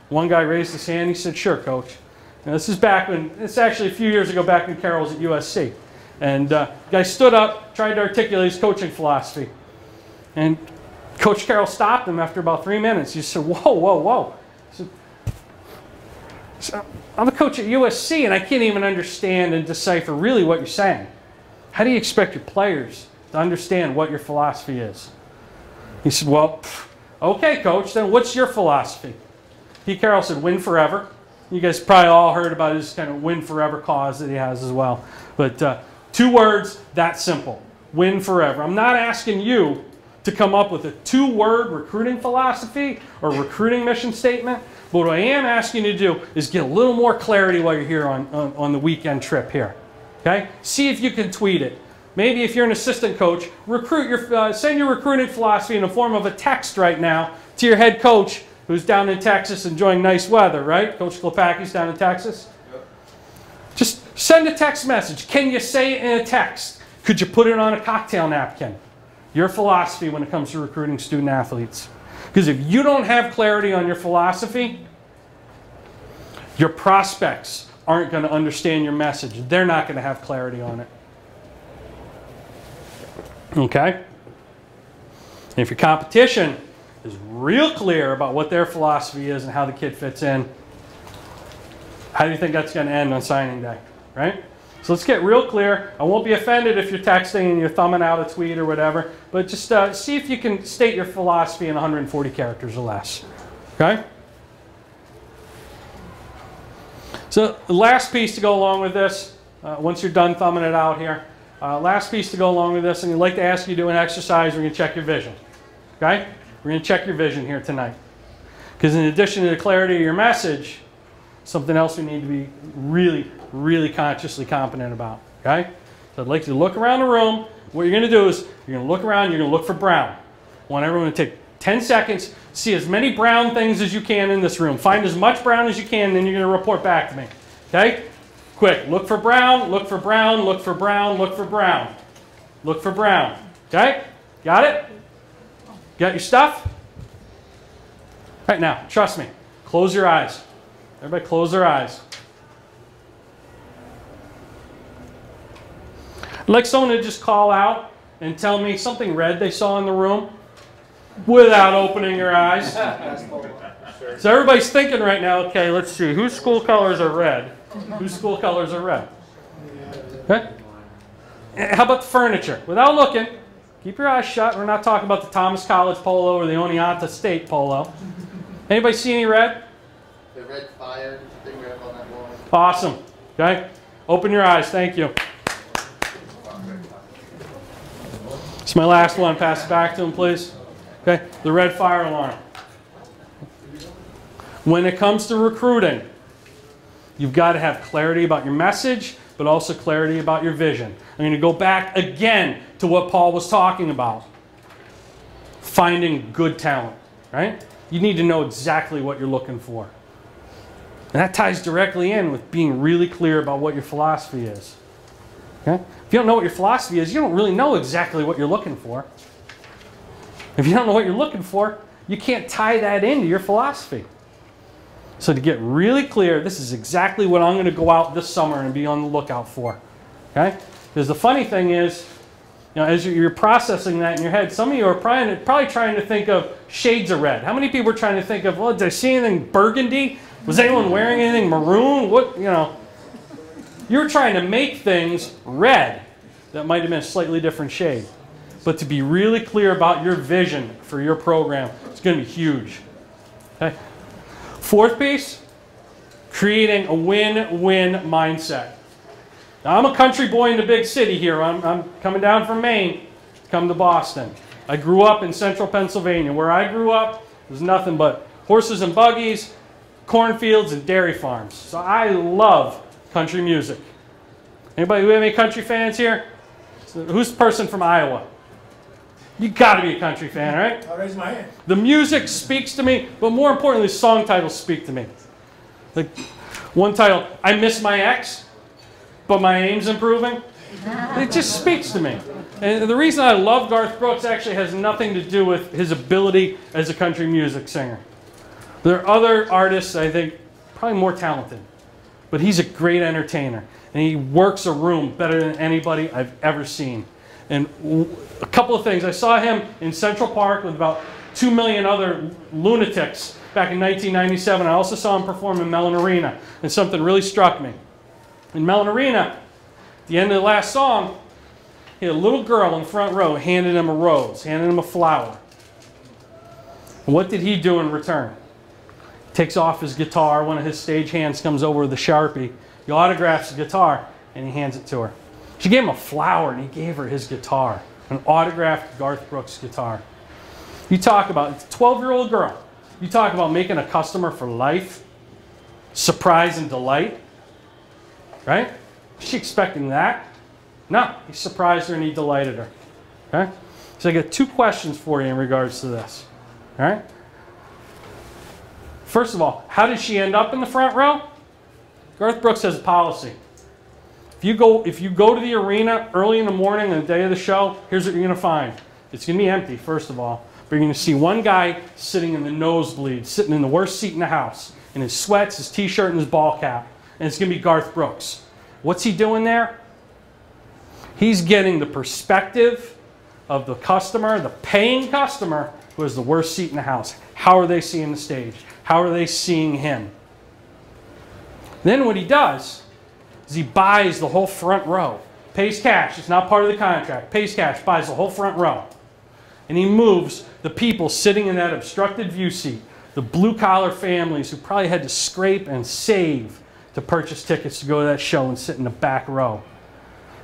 One guy raised his hand, he said, sure, coach. Now, this is back when, it's actually a few years ago back when Carroll was at USC. And the guy stood up, tried to articulate his coaching philosophy. And Coach Carroll stopped him after about 3 minutes. He said, whoa, whoa, whoa. He said, I'm a coach at USC and I can't even understand and decipher really what you're saying. How do you expect your players to understand what your philosophy is? He said, well, okay, coach, then what's your philosophy? Pete Carroll said, win forever. You guys probably all heard about his kind of win forever cause that he has as well. But 2 words, that simple. Win forever. I'm not asking you to come up with a 2-word recruiting philosophy or recruiting mission statement. But what I am asking you to do is get a little more clarity while you're here on the weekend trip here. Okay? See if you can tweet it. Maybe if you're an assistant coach, send your recruiting philosophy in the form of a text right now to your head coach who's down in Texas enjoying nice weather, right? Coach Klepacki's down in Texas. Yep. Just send a text message. Can you say it in a text? Could you put it on a cocktail napkin? Your philosophy when it comes to recruiting student athletes. Because if you don't have clarity on your philosophy, your prospects aren't going to understand your message. They're not going to have clarity on it. Okay? And if your competition is real clear about what their philosophy is and how the kid fits in, how do you think that's going to end on signing day? Right? So let's get real clear. I won't be offended if you're texting and you're thumbing out a tweet or whatever, but just see if you can state your philosophy in 140 characters or less. Okay? So the last piece to go along with this, once you're done thumbing it out here, last piece to go along with this, and I'd like to ask you to do an exercise. We're going to check your vision. Okay? We're going to check your vision here tonight. Because in addition to the clarity of your message, something else we need to be really, really consciously competent about. Okay? So I'd like you to look around the room. What you're going to do is you're going to look around, you're going to look for brown. I want everyone to take 10 seconds, see as many brown things as you can in this room. Find as much brown as you can, and then you're going to report back to me. Okay? Quick. Look for brown, look for brown, look for brown, look for brown. Look for brown. Okay? Got it? Got your stuff? All right, now, trust me. Close your eyes. Everybody close their eyes. I'd like someone to just call out and tell me something red they saw in the room without opening your eyes. So everybody's thinking right now, okay, let's see, whose school colors are red? Whose school colors are red? Okay? How about the furniture? Without looking, keep your eyes shut. We're not talking about the Thomas College polo or the Oneonta State polo. Anybody see any red? The red fire, big red on that wall. Awesome. Okay? Open your eyes. Thank you. It's my last one. Pass it back to him, please. Okay? The red fire alarm. When it comes to recruiting, you've got to have clarity about your message, but also clarity about your vision. I'm going to go back again to what Paul was talking about. Finding good talent, right? You need to know exactly what you're looking for. And that ties directly in with being really clear about what your philosophy is. Okay? If you don't know what your philosophy is, you don't really know exactly what you're looking for. If you don't know what you're looking for, you can't tie that into your philosophy. So to get really clear, this is exactly what I'm going to go out this summer and be on the lookout for. Okay? Because the funny thing is, you know, as you're processing that in your head, some of you are probably trying to think of shades of red. How many people are trying to think of, well, did I see anything burgundy? Was anyone wearing anything maroon? What, you know? You're trying to make things red that might have been a slightly different shade. But to be really clear about your vision for your program, it's going to be huge. Okay? Fourth piece, creating a win-win mindset. Now, I'm a country boy in the big city here. I'm coming down from Maine, come to Boston. I grew up in central Pennsylvania. Where I grew up, there's nothing but horses and buggies, cornfields, and dairy farms. So I love country music. Anybody, we have any country fans here? So who's the person from Iowa? You got to be a country fan, right? I'll raise my hand. The music speaks to me, but more importantly, song titles speak to me. Like one title, I Miss My Ex, but my aim's improving. It just speaks to me. And the reason I love Garth Brooks actually has nothing to do with his ability as a country music singer. There are other artists, I think, probably more talented. But he's a great entertainer. And he works a room better than anybody I've ever seen. And a couple of things. I saw him in Central Park with about 2 million other lunatics back in 1997. I also saw him perform in Mellon Arena. And something really struck me. In Mellon Arena, at the end of the last song, he had a little girl in the front row handing him a rose, handing him a flower. And what did he do in return? Takes off his guitar. One of his stage hands comes over with a Sharpie. He autographs the guitar, and he hands it to her. She gave him a flower, and he gave her his guitar, an autographed Garth Brooks guitar. You talk about, it's a 12-year-old girl. You talk about making a customer for life, surprise and delight, right? Was she expecting that? No, he surprised her and he delighted her. Okay? So I got 2 questions for you in regards to this. All right? First of all, how did she end up in the front row? Garth Brooks has a policy. If you go to the arena early in the morning on the day of the show, here's what you're going to find. It's going to be empty, first of all. But you're going to see one guy sitting in the nosebleed, sitting in the worst seat in the house, in his sweats, his t-shirt, and his ball cap. And it's going to be Garth Brooks. What's he doing there? He's getting the perspective of the customer, the paying customer, who has the worst seat in the house. How are they seeing the stage? How are they seeing him? Then what he does is he buys the whole front row. Pays cash. It's not part of the contract. Pays cash. Buys the whole front row. And he moves the people sitting in that obstructed view seat, the blue-collar families who probably had to scrape and save to purchase tickets to go to that show and sit in the back row.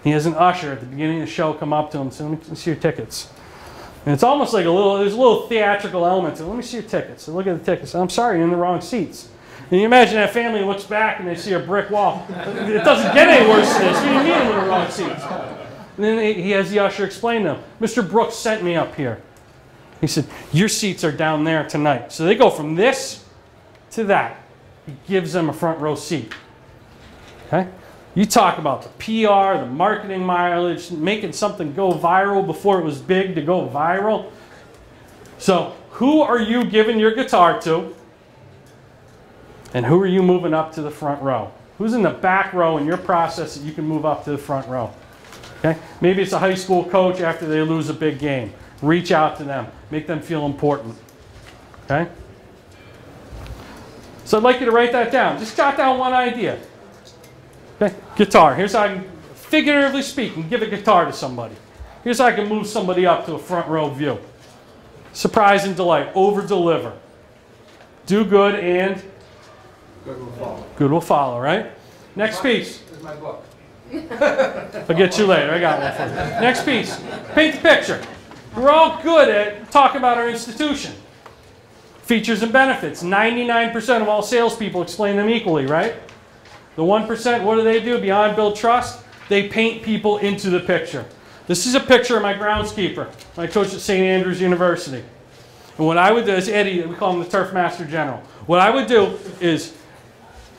He has an usher at the beginning of the show come up to him and say, let me see your tickets. And it's almost like there's a little theatrical element to it. Let me see your tickets. So look at the tickets. I'm sorry, you're in the wrong seats. And you imagine that family looks back and they see a brick wall. It doesn't get any worse than this. What do you mean I'm in the wrong seats? And then he has the usher explain to him, Mr. Brooks sent me up here. He said, your seats are down there tonight. So they go from this to that. He gives them a front row seat. Okay? You talk about the PR, the marketing mileage, making something go viral before it was big to go viral. So who are you giving your guitar to? And who are you moving up to the front row? Who's in the back row in your process that you can move up to the front row? Okay? Maybe it's a high school coach after they lose a big game. Reach out to them. Make them feel important. Okay? So I'd like you to write that down. Just jot down one idea. Okay? Guitar. Here's how I can, figuratively speaking, give a guitar to somebody. Here's how I can move somebody up to a front row view. Surprise and delight. Over-deliver. Do good and Good will follow. good will follow, right? Next piece. Here's my book. I'll get you later. I got one for you. Next piece. Paint the picture. We're all good at talking about our institution. Features and benefits. 99% of all salespeople explain them equally, right? The 1%, what do? Beyond build trust, they paint people into the picture. This is a picture of my groundskeeper, my coach at St. Andrews University. And what I would do is Eddie, we call him the Turf Master General. What I would do is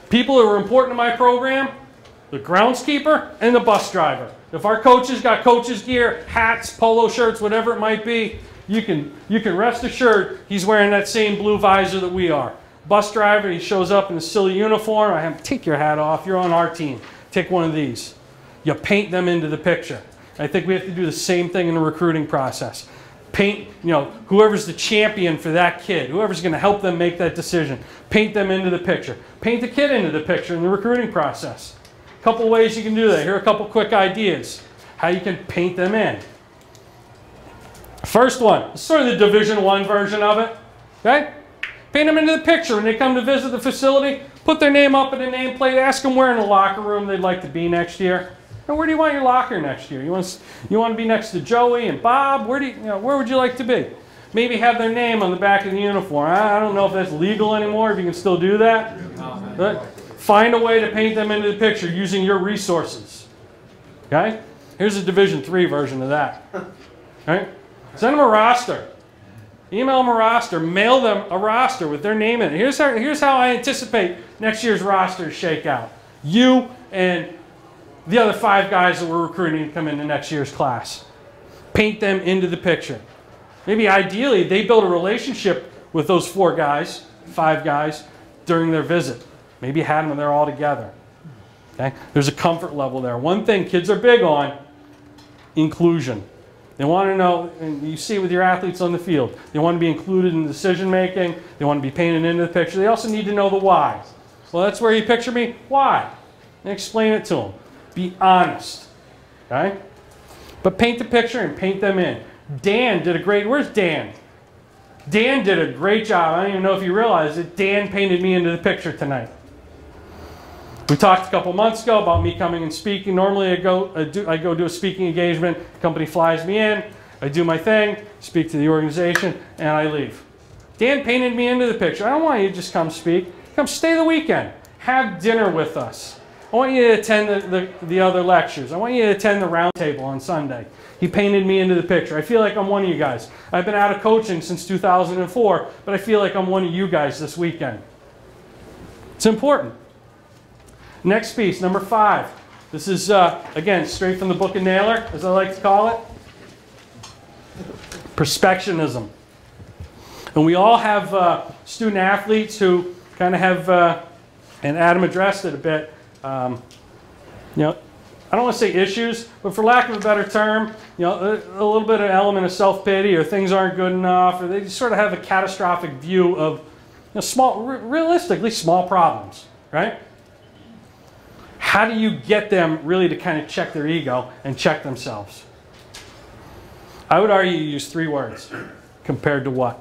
people who are important to my program, the groundskeeper and the bus driver. If our coaches got coaches gear, hats, polo shirts, whatever it might be, you can rest assured he's wearing that same blue visor that we are. Bus driver, he shows up in a silly uniform. I have him, take your hat off. You're on our team. Take one of these. You paint them into the picture. I think we have to do the same thing in the recruiting process. Paint, whoever's the champion for that kid, whoever's going to help them make that decision, paint them into the picture. Paint the kid into the picture in the recruiting process. A couple ways you can do that. Here are a couple quick ideas how you can paint them in. First one, sort of the Division I version of it. Okay? Paint them into the picture when they come to visit the facility. Put their name up in a nameplate. Ask them where in the locker room they'd like to be next year. And where do you want your locker next year? You want to be next to Joey and Bob? Where would you like to be? Maybe have their name on the back of the uniform. I don't know if that's legal anymore, if you can still do that. But find a way to paint them into the picture using your resources. Okay? Here's a Division III version of that. Right? Send them a roster. Email them a roster. Mail them a roster with their name in it. Here's how I anticipate next year's roster to shake out. You and the other 5 guys that we're recruiting to come into next year's class. Paint them into the picture. Maybe ideally they build a relationship with those 4 guys, 5 guys during their visit. Maybe have them there all together. Okay? There's a comfort level there. One thing kids are big on, inclusion. They want to know, and you see with your athletes on the field, they want to be included in decision making. They want to be painted into the picture. They also need to know the why. Well, that's where you picture me. Why? And explain it to them. Be honest. Okay? But paint the picture and paint them in. Dan did a great, where's Dan? Dan did a great job. I don't even know if you realize it. Dan painted me into the picture tonight. We talked a couple months ago about me coming and speaking. Normally I go do a speaking engagement. The company flies me in. I do my thing, speak to the organization, and I leave. Dan painted me into the picture. I don't want you to just come speak. Come stay the weekend. Have dinner with us. I want you to attend the other lectures. I want you to attend the round table on Sunday. He painted me into the picture. I feel like I'm one of you guys. I've been out of coaching since 2004, but I feel like I'm one of you guys this weekend. It's important. Next piece, number 5. This is, again, straight from the book of Naylor, as I like to call it. Perspectionism. And we all have student athletes who kind of have, and Adam addressed it a bit, I don't want to say issues, but for lack of a better term, a little bit of element of self-pity, or things aren't good enough, or they just sort of have a catastrophic view of realistically small problems, right? How do you get them really to kind of check their ego and check themselves? I would argue you use 3 words. Compared to what?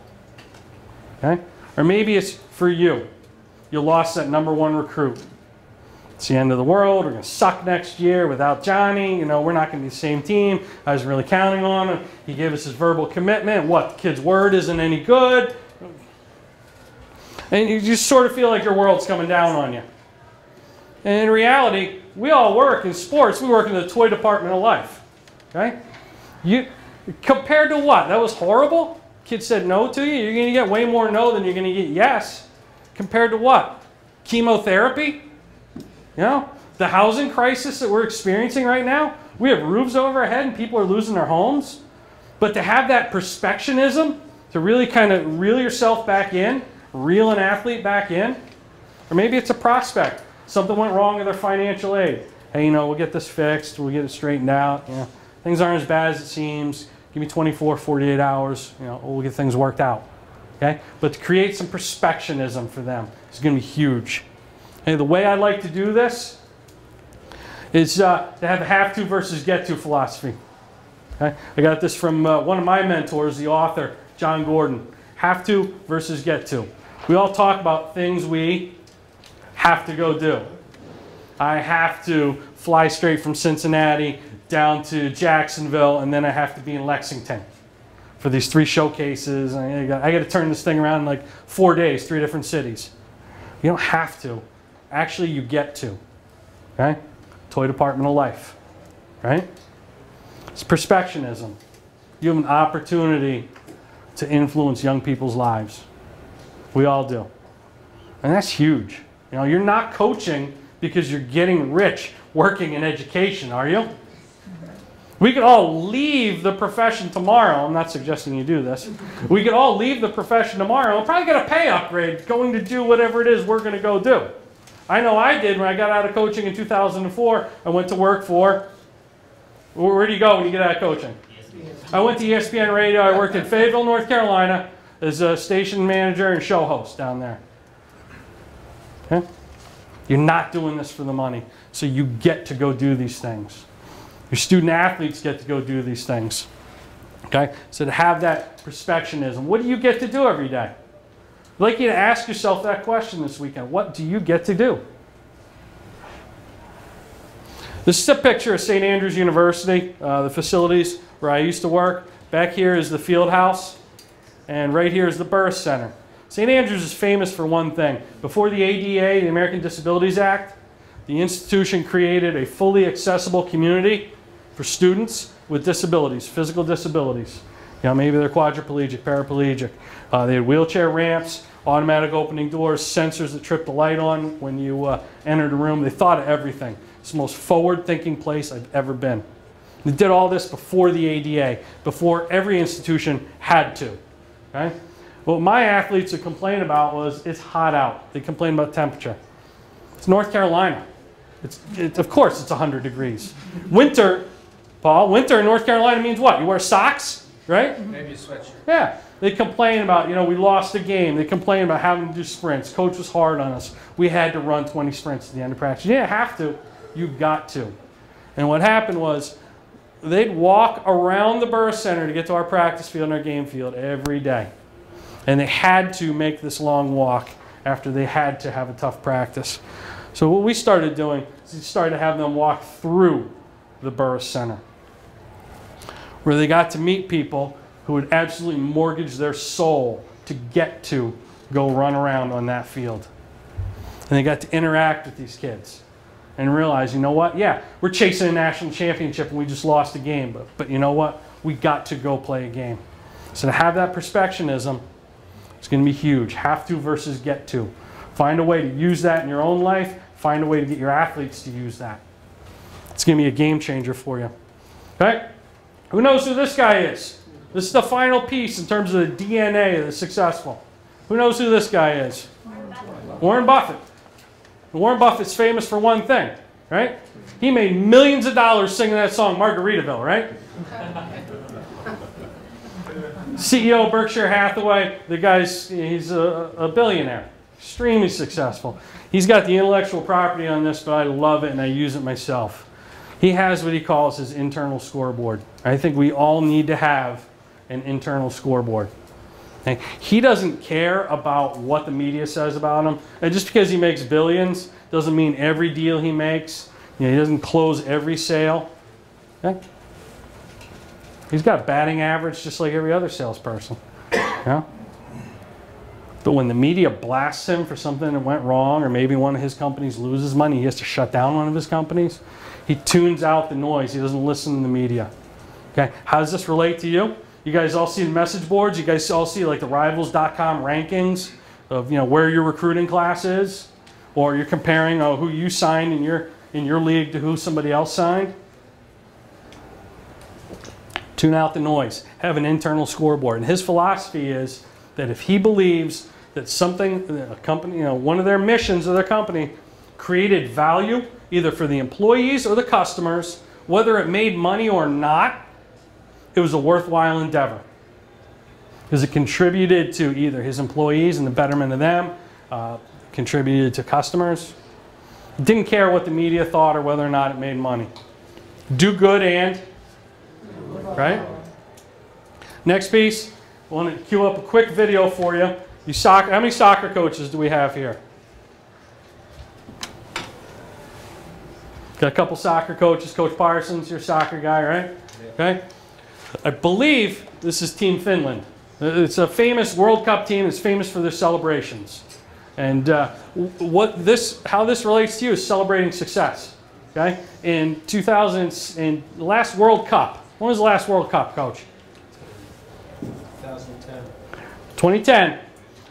Okay? Or maybe it's for you. You lost that #1 recruit. It's the end of the world. We're going to suck next year without Johnny. We're not going to be the same team. I was really counting on him. He gave us his verbal commitment. What? The kid's word isn't any good. And you just sort of feel like your world's coming down on you. And in reality, we all work in sports. We work in the toy department of life. Okay? Compared to what? That was horrible? Kid said no to you? You're going to get way more no than you're going to get yes. Compared to what? Chemotherapy? The housing crisis that we're experiencing right now? We have roofs over our head and people are losing their homes. But to have that perspectionism, to really kind of reel yourself back in, reel an athlete back in, or maybe it's a prospect. Something went wrong with their financial aid. Hey, we'll get this fixed. We'll get it straightened out. Things aren't as bad as it seems. Give me 24, 48 hours. We'll get things worked out. Okay? But to create some perspectionism for them is going to be huge. Hey, the way I like to do this is to have a have to versus get to philosophy. Okay? I got this from one of my mentors, the author, John Gordon. Have to versus get to. We all talk about things we have to go do. I have to fly straight from Cincinnati down to Jacksonville, and then I have to be in Lexington for these 3 showcases. I got to turn this thing around in like 4 days, 3 different cities. You don't have to. Actually, you get to. Okay? Toy department of life. Right? It's perspectionism. You have an opportunity to influence young people's lives. We all do. And that's huge. You're not coaching because you're getting rich working in education, are you? We could all leave the profession tomorrow. I'm not suggesting you do this. We could all leave the profession tomorrow and probably get a pay upgrade going to do whatever it is we're going to go do. I know I did when I got out of coaching in 2004. I went to work for, where do you go when you get out of coaching? I went to ESPN Radio. I worked in Fayetteville, North Carolina as a station manager and show host down there. Okay? You're not doing this for the money. So you get to go do these things. Your student athletes get to go do these things. Okay? So to have that perfectionism, what do you get to do every day? I'd like you to ask yourself that question this weekend. What do you get to do? This is a picture of St. Andrews University, the facilities where I used to work. Back here is the field house, and right here is the birth center. St. Andrews is famous for one thing. Before the ADA, the American Disabilities Act, the institution created a fully accessible community for students with disabilities, physical disabilities. You know, maybe they're quadriplegic, paraplegic. They had wheelchair ramps, automatic opening doors, sensors that trip the light on when you enter the room. They thought of everything. It's the most forward-thinking place I've ever been. They did all this before the ADA, before every institution had to. Okay? What my athletes would complain about was it's hot out. They complain about temperature. It's North Carolina. Of course it's 100 degrees. Winter, Paul, winter in North Carolina means what? You wear socks, right? Maybe a sweatshirt. Yeah. They complain about, you know, we lost a game. They complain about having to do sprints. Coach was hard on us. We had to run 20 sprints at the end of practice. You didn't have to. You got to. And what happened was they'd walk around the birth center to get to our practice field and our game field every day. And they had to make this long walk after they had to have a tough practice. So what we started doing is we started to have them walk through the birth center, where they got to meet people who would absolutely mortgage their soul to get to go run around on that field. And they got to interact with these kids and realize, you know what? Yeah, we're chasing a national championship and we just lost a game, but you know what? We got to go play a game. So to have that perfectionism, it's going to be huge. Have to versus get to. Find a way to use that in your own life. Find a way to get your athletes to use that. It's going to be a game changer for you. Okay? Who knows who this guy is? This is the final piece in terms of the DNA of the successful. Who knows who this guy is? Warren Buffett. Warren Buffett's famous for one thing, right? He made millions of dollars singing that song, Margaritaville, right? CEO of Berkshire Hathaway, the guy's, he's a billionaire, extremely successful. He's got the intellectual property on this, but I love it and I use it myself. He has what he calls his internal scoreboard. I think we all need to have an internal scoreboard. Okay? He doesn't care about what the media says about him. And just because he makes billions doesn't mean every deal he makes, you know, he doesn't close every sale. Okay? He's got a batting average just like every other salesperson. Yeah? But when the media blasts him for something that went wrong, or maybe one of his companies loses money, he has to shut down one of his companies, he tunes out the noise. He doesn't listen to the media. Okay? How does this relate to you? You guys all see the message boards? You guys all see like the Rivals.com rankings of, you know, where your recruiting class is? Or you're comparing who you signed in your league to who somebody else signed? Tune out the noise. Have an internal scoreboard. And his philosophy is that if he believes that something, a company, you know, one of their missions of their company created value either for the employees or the customers, whether it made money or not, it was a worthwhile endeavor. Because it contributed to either his employees and the betterment of them, contributed to customers. Didn't care what the media thought or whether or not it made money. Do good and, right? Next piece, I want to cue up a quick video for you. How many soccer coaches do we have here? Got a couple soccer coaches. Coach Parsons, you're a soccer guy, right? Okay. I believe this is Team Finland. It's a famous World Cup team. It's famous for their celebrations. And how this relates to you is celebrating success. Okay. In the last World Cup. When was the last World Cup, Coach? 2010. 2010.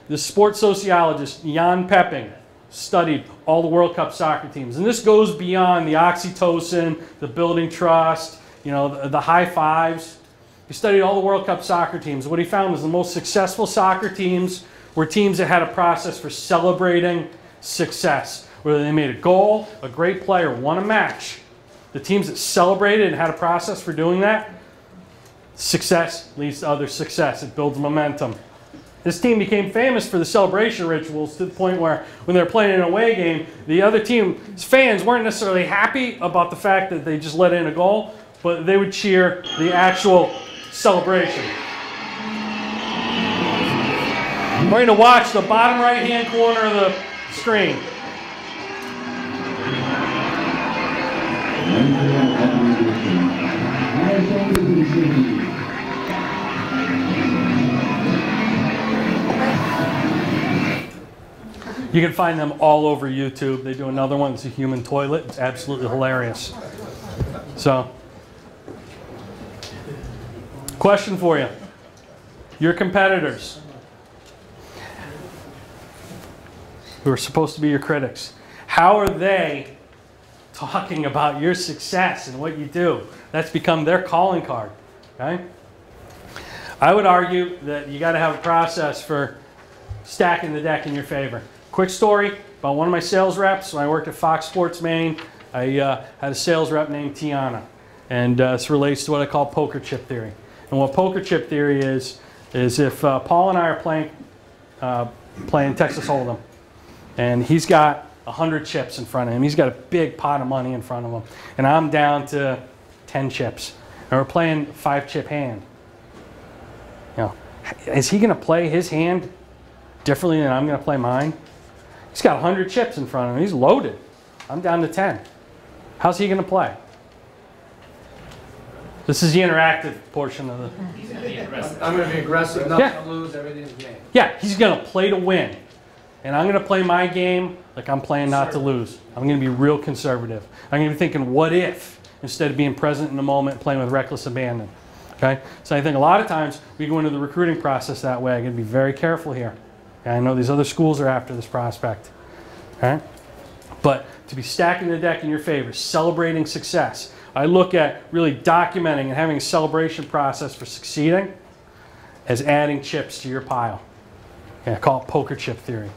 The sports sociologist Jan Pepping studied all the World Cup soccer teams. And this goes beyond the oxytocin, the building trust, you know, the high fives. He studied all the World Cup soccer teams. What he found was the most successful soccer teams were teams that had a process for celebrating success. Whether they made a goal, a great player won a match. The teams that celebrated and had a process for doing that, success leads to other success. It builds momentum. This team became famous for the celebration rituals to the point where when they were playing an away game, the other team's fans weren't necessarily happy about the fact that they just let in a goal, but they would cheer the actual celebration. We're going to watch the bottom right-hand corner of the screen. You can find them all over YouTube. They do another one. It's a human toilet. It's absolutely hilarious. So, question for you. Your competitors, who are supposed to be your critics, how are they talking about your success and what you do? That's become their calling card. Okay? I would argue that you got to have a process for stacking the deck in your favor. Quick story about one of my sales reps. When I worked at Fox Sports Maine, I had a sales rep named Tiana. And this relates to what I call poker chip theory. And what poker chip theory is if Paul and I are playing Texas Hold'em, and he's got 100 chips in front of him. He's got a big pot of money in front of him. And I'm down to 10 chips. And we're playing 5-chip hand. You know, is he going to play his hand differently than I'm going to play mine? He's got 100 chips in front of him. He's loaded. I'm down to 10. How's he going to play? This is the interactive portion of the... I'm going to be aggressive, nothing to lose, everything's game. Yeah, he's going to play to win. And I'm going to play my game like I'm playing not to lose. I'm going to be real conservative. I'm going to be thinking, what if? Instead of being present in the moment, playing with reckless abandon. Okay? So I think a lot of times we go into the recruiting process that way. I'm going to be very careful here. Okay? I know these other schools are after this prospect. Okay? But to be stacking the deck in your favor, celebrating success. I look at really documenting and having a celebration process for succeeding as adding chips to your pile. Okay, I call it poker chip theory.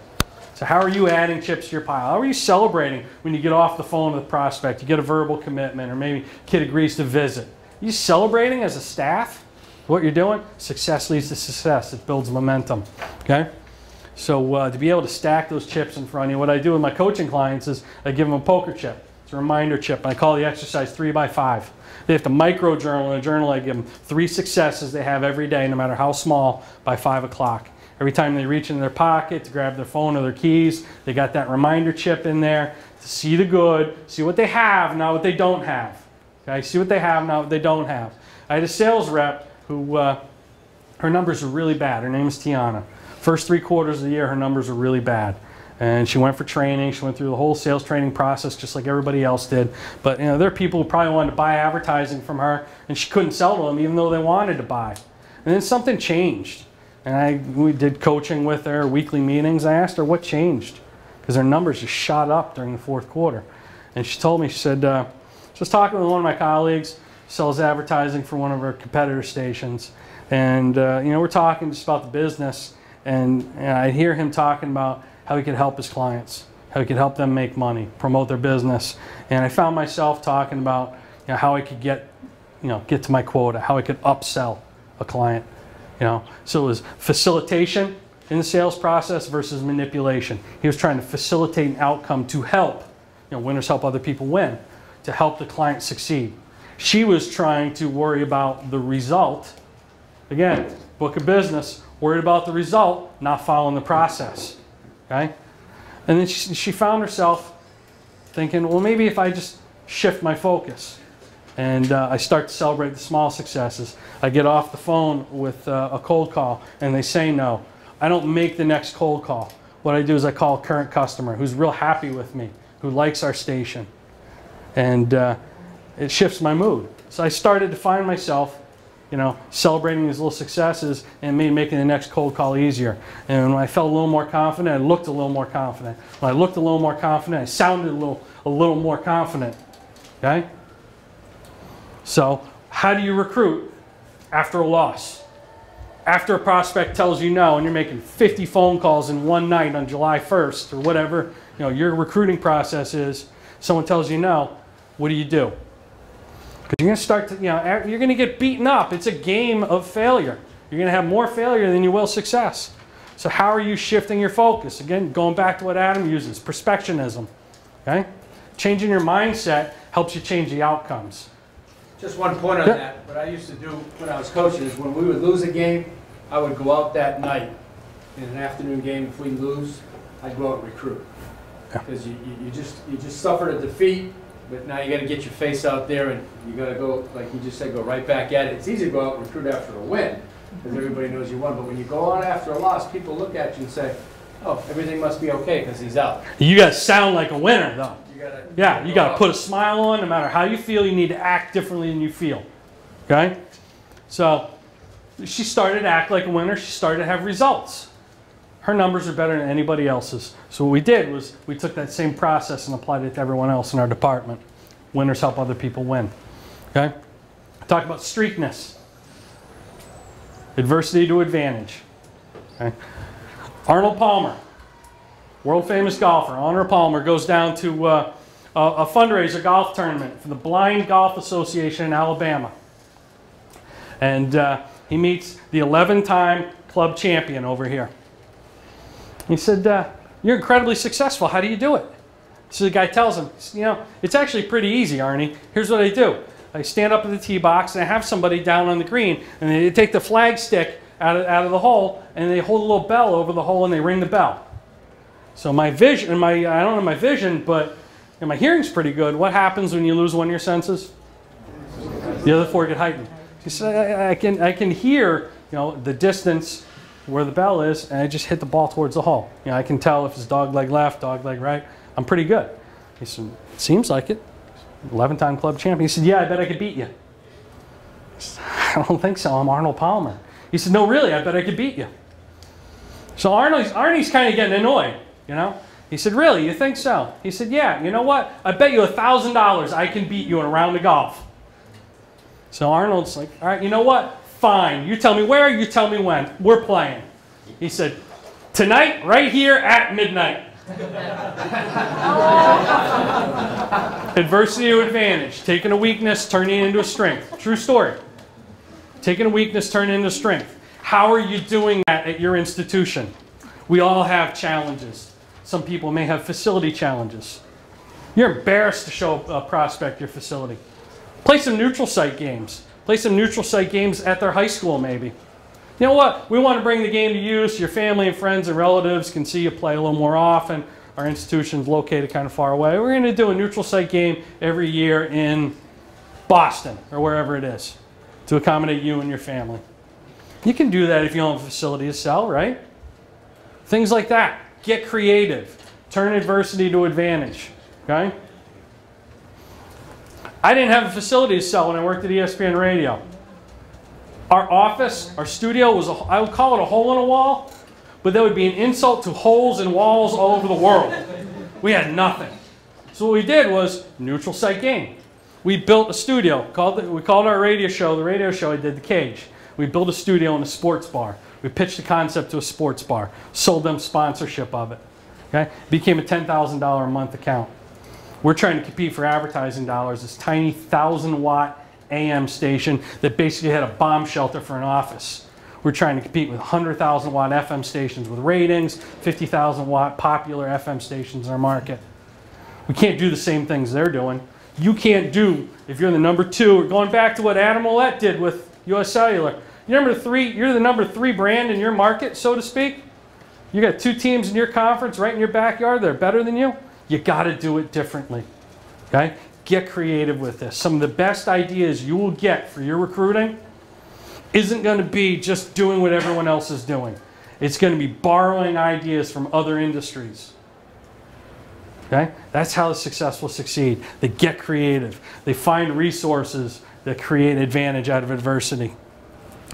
So how are you adding chips to your pile? How are you celebrating when you get off the phone with a prospect, you get a verbal commitment, or maybe a kid agrees to visit? Are you celebrating as a staff what you're doing? Success leads to success. It builds momentum. Okay? So to be able to stack those chips in front of you, what I do with my coaching clients is I give them a poker chip. It's a reminder chip. I call the exercise 3x5. They have to micro journal. In a journal, I give them 3 successes they have every day, no matter how small, by 5 o'clock. Every time they reach in their pocket to grab their phone or their keys, they got that reminder chip in there to see the good, see what they have, not what they don't have. Okay, see what they have, not what they don't have. I had a sales rep who, her numbers were really bad. Her name is Tiana. First 3 quarters of the year, her numbers were really bad. And she went for training. She went through the whole sales training process just like everybody else did. But you know, there are people who probably wanted to buy advertising from her, and she couldn't sell to them even though they wanted to buy. And then something changed. And we did coaching with her, weekly meetings. I asked her what changed, because her numbers just shot up during the 4th quarter. And she told me, she said, I was talking with one of my colleagues, sells advertising for one of our competitor stations. And you know, we're talking just about the business. And I hear him talking about how he could help his clients, how he could help them make money, promote their business. And I found myself talking about how I could get to my quota, how I could upsell a client. So it was facilitation in the sales process versus manipulation. He was trying to facilitate an outcome to help. Winners help other people win, to help the client succeed. She was trying to worry about the result. Again, book of business, worried about the result, not following the process. Okay? And then she found herself thinking, well, maybe if I just shift my focus and I start to celebrate the small successes. I get off the phone with a cold call and they say no. I don't make the next cold call. What I do is I call a current customer who's real happy with me, who likes our station. And it shifts my mood. So I started to find myself celebrating these little successes and making the next cold call easier. And when I felt a little more confident, I looked a little more confident. When I looked a little more confident, I sounded a little more confident. Okay? So how do you recruit after a loss? After a prospect tells you no and you're making 50 phone calls in one night on July 1st or whatever your recruiting process is, someone tells you no, what do you do? Because you're going to start to, you're going to get beaten up. It's a game of failure. You're going to have more failure than you will success. So how are you shifting your focus? Again, going back to what Adam uses, perfectionism. Okay? Changing your mindset helps you change the outcomes. Just one point on that. What I used to do when I was coaching is when we would lose a game, I would go out that night in an afternoon game. If we lose, I'd go out and recruit. Because you just suffered a defeat, but now you got to get your face out there and you got to go, like you just said, go right back at it. It's easy to go out and recruit after a win because everybody knows you won. But when you go on after a loss, people look at you and say, "Oh, everything must be okay because he's out." You got to sound like a winner, though. You got to go put a smile on. No matter how you feel, you need to act differently than you feel. Okay? So she started to act like a winner. She started to have results. Her numbers are better than anybody else's. So what we did was we took that same process and applied it to everyone else in our department. Winners help other people win. Okay? Talk about streakness. Adversity to advantage. Okay? Arnold Palmer, world famous golfer, Arnold Palmer goes down to a fundraiser golf tournament for the Blind Golf Association in Alabama. And he meets the 11-time club champion over here. He said, "You're incredibly successful. How do you do it?" So the guy tells him, "You know, it's actually pretty easy, Arnie. Here's what I do. I stand up at the tee box and I have somebody down on the green and they take the flag stick out of the hole and they hold a little bell over the hole and they ring the bell. So my vision, I don't know my vision, but my hearing's pretty good. What happens when you lose one of your senses? The other four get heightened." He said, I can hear, the distance where the bell is, and I just hit the ball towards the hole. I can tell if it's dog leg left, dog leg right. I'm pretty good." He said, "Seems like it. 11-time club champion." He said, "Yeah, I bet I could beat you." I said, "I don't think so. I'm Arnold Palmer." He said, "No, really, I bet I could beat you." So Arnie's kind of getting annoyed, He said, "Really, you think so?" He said, "Yeah, you know what? I bet you $1,000 I can beat you in a round of golf." So Arnold's like, "All right, you know what? Fine. You tell me where, you tell me when. We're playing." He said, "Tonight, right here at midnight." Adversity to advantage. Taking a weakness, turning it into a strength. True story. Taking a weakness, turning it into strength. How are you doing that at your institution? We all have challenges. Some people may have facility challenges. You're embarrassed to show a prospect your facility. Play some neutral site games. Play some neutral site games at their high school maybe. You know what? We want to bring the game to you so your family and friends and relatives can see you play a little more often. Our institution's located kind of far away. We're going to do a neutral site game every year in Boston or wherever it is to accommodate you and your family. You can do that if you don't have a facility to sell, right? Things like that. Get creative. Turn adversity to advantage. Okay? I didn't have a facility to sell when I worked at ESPN Radio. Our office, our studio was, I would call it a hole in a wall, but that would be an insult to holes in walls all over the world. We had nothing. So what we did was neutral site game. We built a studio. We called our radio show, the radio show I did, The Cage. We built a studio in a sports bar. We pitched the concept to a sports bar. Sold them sponsorship of it. Okay? Became a $10,000 a month account. We're trying to compete for advertising dollars. This tiny 1,000-watt AM station that basically had a bomb shelter for an office. We're trying to compete with 100,000-watt FM stations with ratings, 50,000-watt popular FM stations in our market. We can't do the same things they're doing. You can't do, if you're the number 2, or going back to what Adam Ouellette did with US Cellular. You're the number 3 brand in your market, so to speak. You got 2 teams in your conference right in your backyard that are better than you. You got to do it differently. Okay? Get creative with this. Some of the best ideas you will get for your recruiting isn't going to be just doing what everyone else is doing. It's going to be borrowing ideas from other industries. Okay? That's how the successful succeed. They get creative. They find resources that create advantage out of adversity.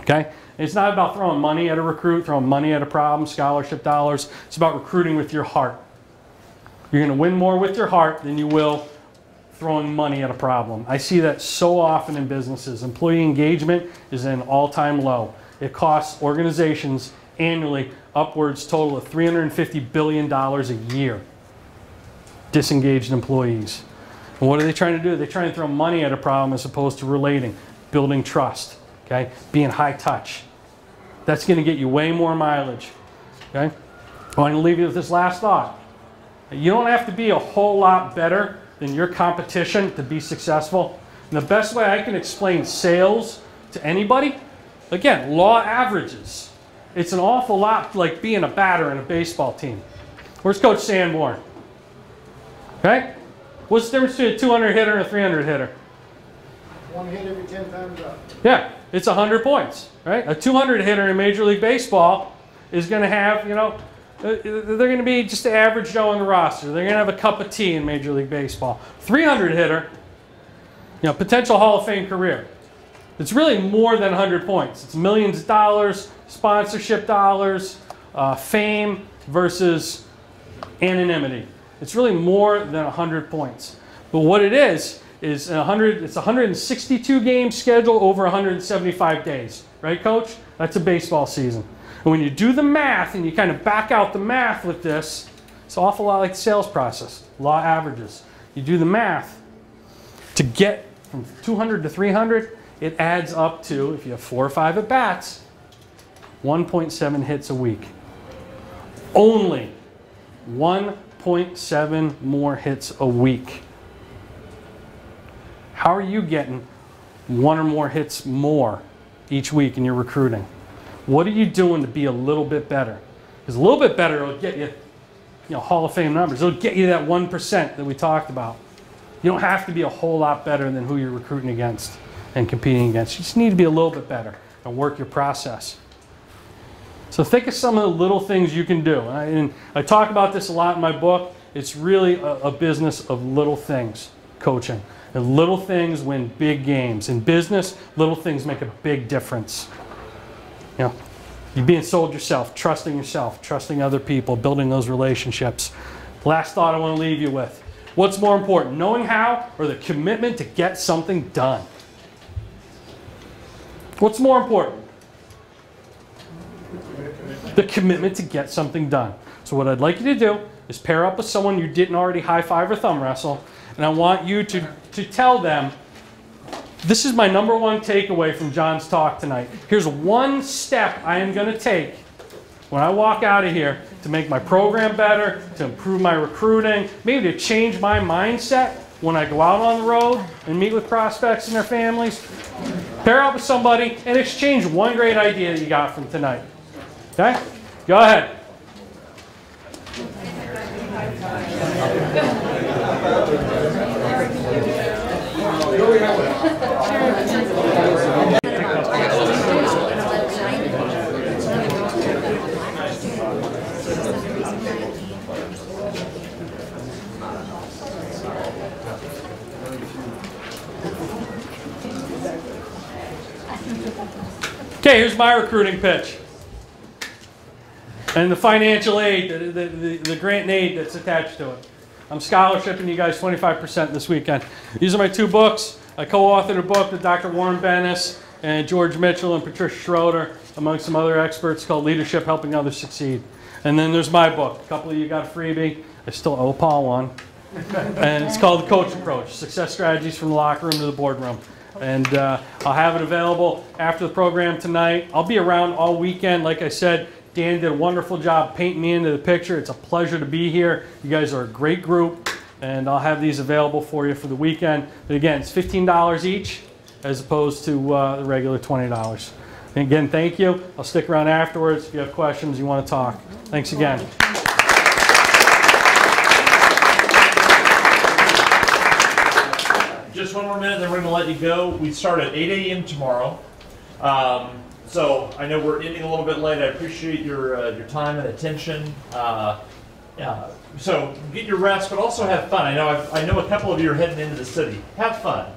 Okay? It's not about throwing money at a recruit, throwing money at a problem, scholarship dollars. It's about recruiting with your heart. You're going to win more with your heart than you will throwing money at a problem. I see that so often in businesses. Employee engagement is at an all-time low. It costs organizations annually upwards total of $350 billion a year. Disengaged employees. And what are they trying to do? They're trying to throw money at a problem as opposed to relating, building trust, okay? Being high touch. That's going to get you way more mileage. Okay? I want to leave you with this last thought. You don't have to be a whole lot better than your competition to be successful. And the best way I can explain sales to anybody, again, law averages. It's an awful lot like being a batter in a baseball team. Where's Coach Sanborn? Okay? What's the difference between a 200 hitter and a 300 hitter? One hit every 10 times up. Yeah, it's 100 points, right? A 200 hitter in Major League Baseball is going to have, you know, they're going to be just the average Joe on the roster. They're going to have a cup of tea in Major League Baseball. 300 hitter, you know, potential Hall of Fame career. It's really more than 100 points. It's millions of dollars, sponsorship dollars, fame versus anonymity. It's really more than 100 points. But what it is it's 162 game schedule over 175 days. Right, Coach? That's a baseball season. And when you do the math and you kind of back out the math with this, it's an awful lot like the sales process, law averages. You do the math to get from 200 to 300, it adds up to, if you have 4 or 5 at bats, 1.7 hits a week. Only 1.7 more hits a week. How are you getting 1 or more hits more each week in your recruiting? What are you doing to be a little bit better? Because a little bit better will get you, Hall of Fame numbers. It'll get you that 1% that we talked about. You don't have to be a whole lot better than who you're recruiting against and competing against. You just need to be a little bit better and work your process. So think of some of the little things you can do. And I talk about this a lot in my book. It's really a business of little things, coaching. And little things win big games. In business, little things make a big difference. You're being sold yourself, trusting other people, building those relationships. Last thought I want to leave you with. What's more important, knowing how or the commitment to get something done? What's more important? The commitment to get something done. So what I'd like you to do is pair up with someone you didn't already high five or thumb wrestle, and I want you to tell them, this is my number one takeaway from John's talk tonight. Here's one step I am going to take when I walk out of here to make my program better, to improve my recruiting, maybe to change my mindset when I go out on the road and meet with prospects and their families. Pair up with somebody and exchange one great idea that you got from tonight. Okay? Go ahead. Okay, here's my recruiting pitch. And the financial aid, the grant and aid that's attached to it. I'm scholarshiping you guys 25% this weekend. These are my 2 books. I co-authored a book with Dr. Warren Bennis and George Mitchell and Patricia Schroeder, among some other experts, called Leadership Helping Others Succeed. And then there's my book. A couple of you got a freebie. I still owe Paul one. And it's called The Coach Approach, Success Strategies from the Locker Room to the Boardroom. And I'll have it available after the program tonight. I'll be around all weekend. Like I said, Dan did a wonderful job painting me into the picture. It's a pleasure to be here. You guys are a great group, and I'll have these available for you for the weekend. But again, it's $15 each as opposed to the regular $20. And again, thank you. I'll stick around afterwards if you have questions, you want to talk. Thanks again. Just one more minute, then we're going to let you go. We start at 8 a.m. tomorrow. So I know we're ending a little bit late. I appreciate your time and attention. So get your rest, but also have fun. I know a couple of you are heading into the city. Have fun.